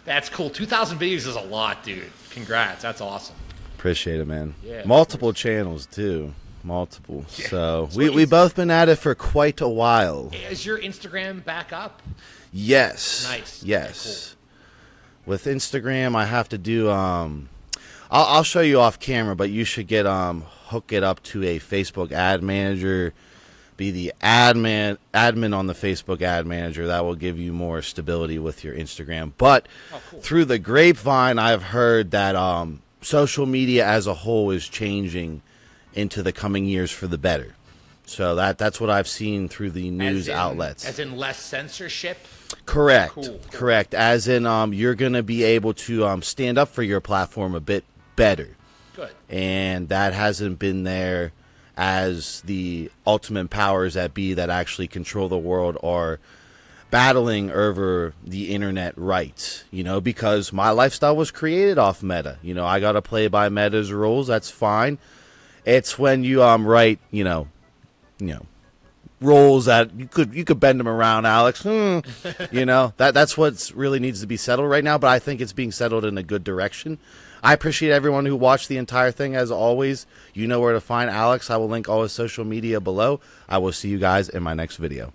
That's cool. 2,000 videos is a lot, dude. Congrats. That's awesome. Appreciate it, man. Yeah, multiple channels, too. Multiple. Yeah. So we both been at it for quite a while. Is your Instagram back up? Yes. Nice. Yes. With Instagram, I have to do I'll show you off camera, but you should get hook it up to a Facebook ad manager. Be the admin on the Facebook ad manager. That will give you more stability with your Instagram. But cool. Through the grapevine, I've heard that social media as a whole is changing into the coming years for the better. So that's what I've seen through the news outlets. As in less censorship? Correct. Cool. Correct. As in you're going to be able to stand up for your platform a bit better. Good. And that hasn't been there as the ultimate powers that be that actually control the world are battling over the internet rights, you know, because my lifestyle was created off Meta. You know, I got to play by Meta's rules. That's fine. It's when you write, you know, rules that you could bend them around, Alex. You know, that's what really needs to be settled right now, but I think it's being settled in a good direction. I appreciate everyone who watched the entire thing. As always, you know where to find Alex. I will link all his social media below. I will see you guys in my next video.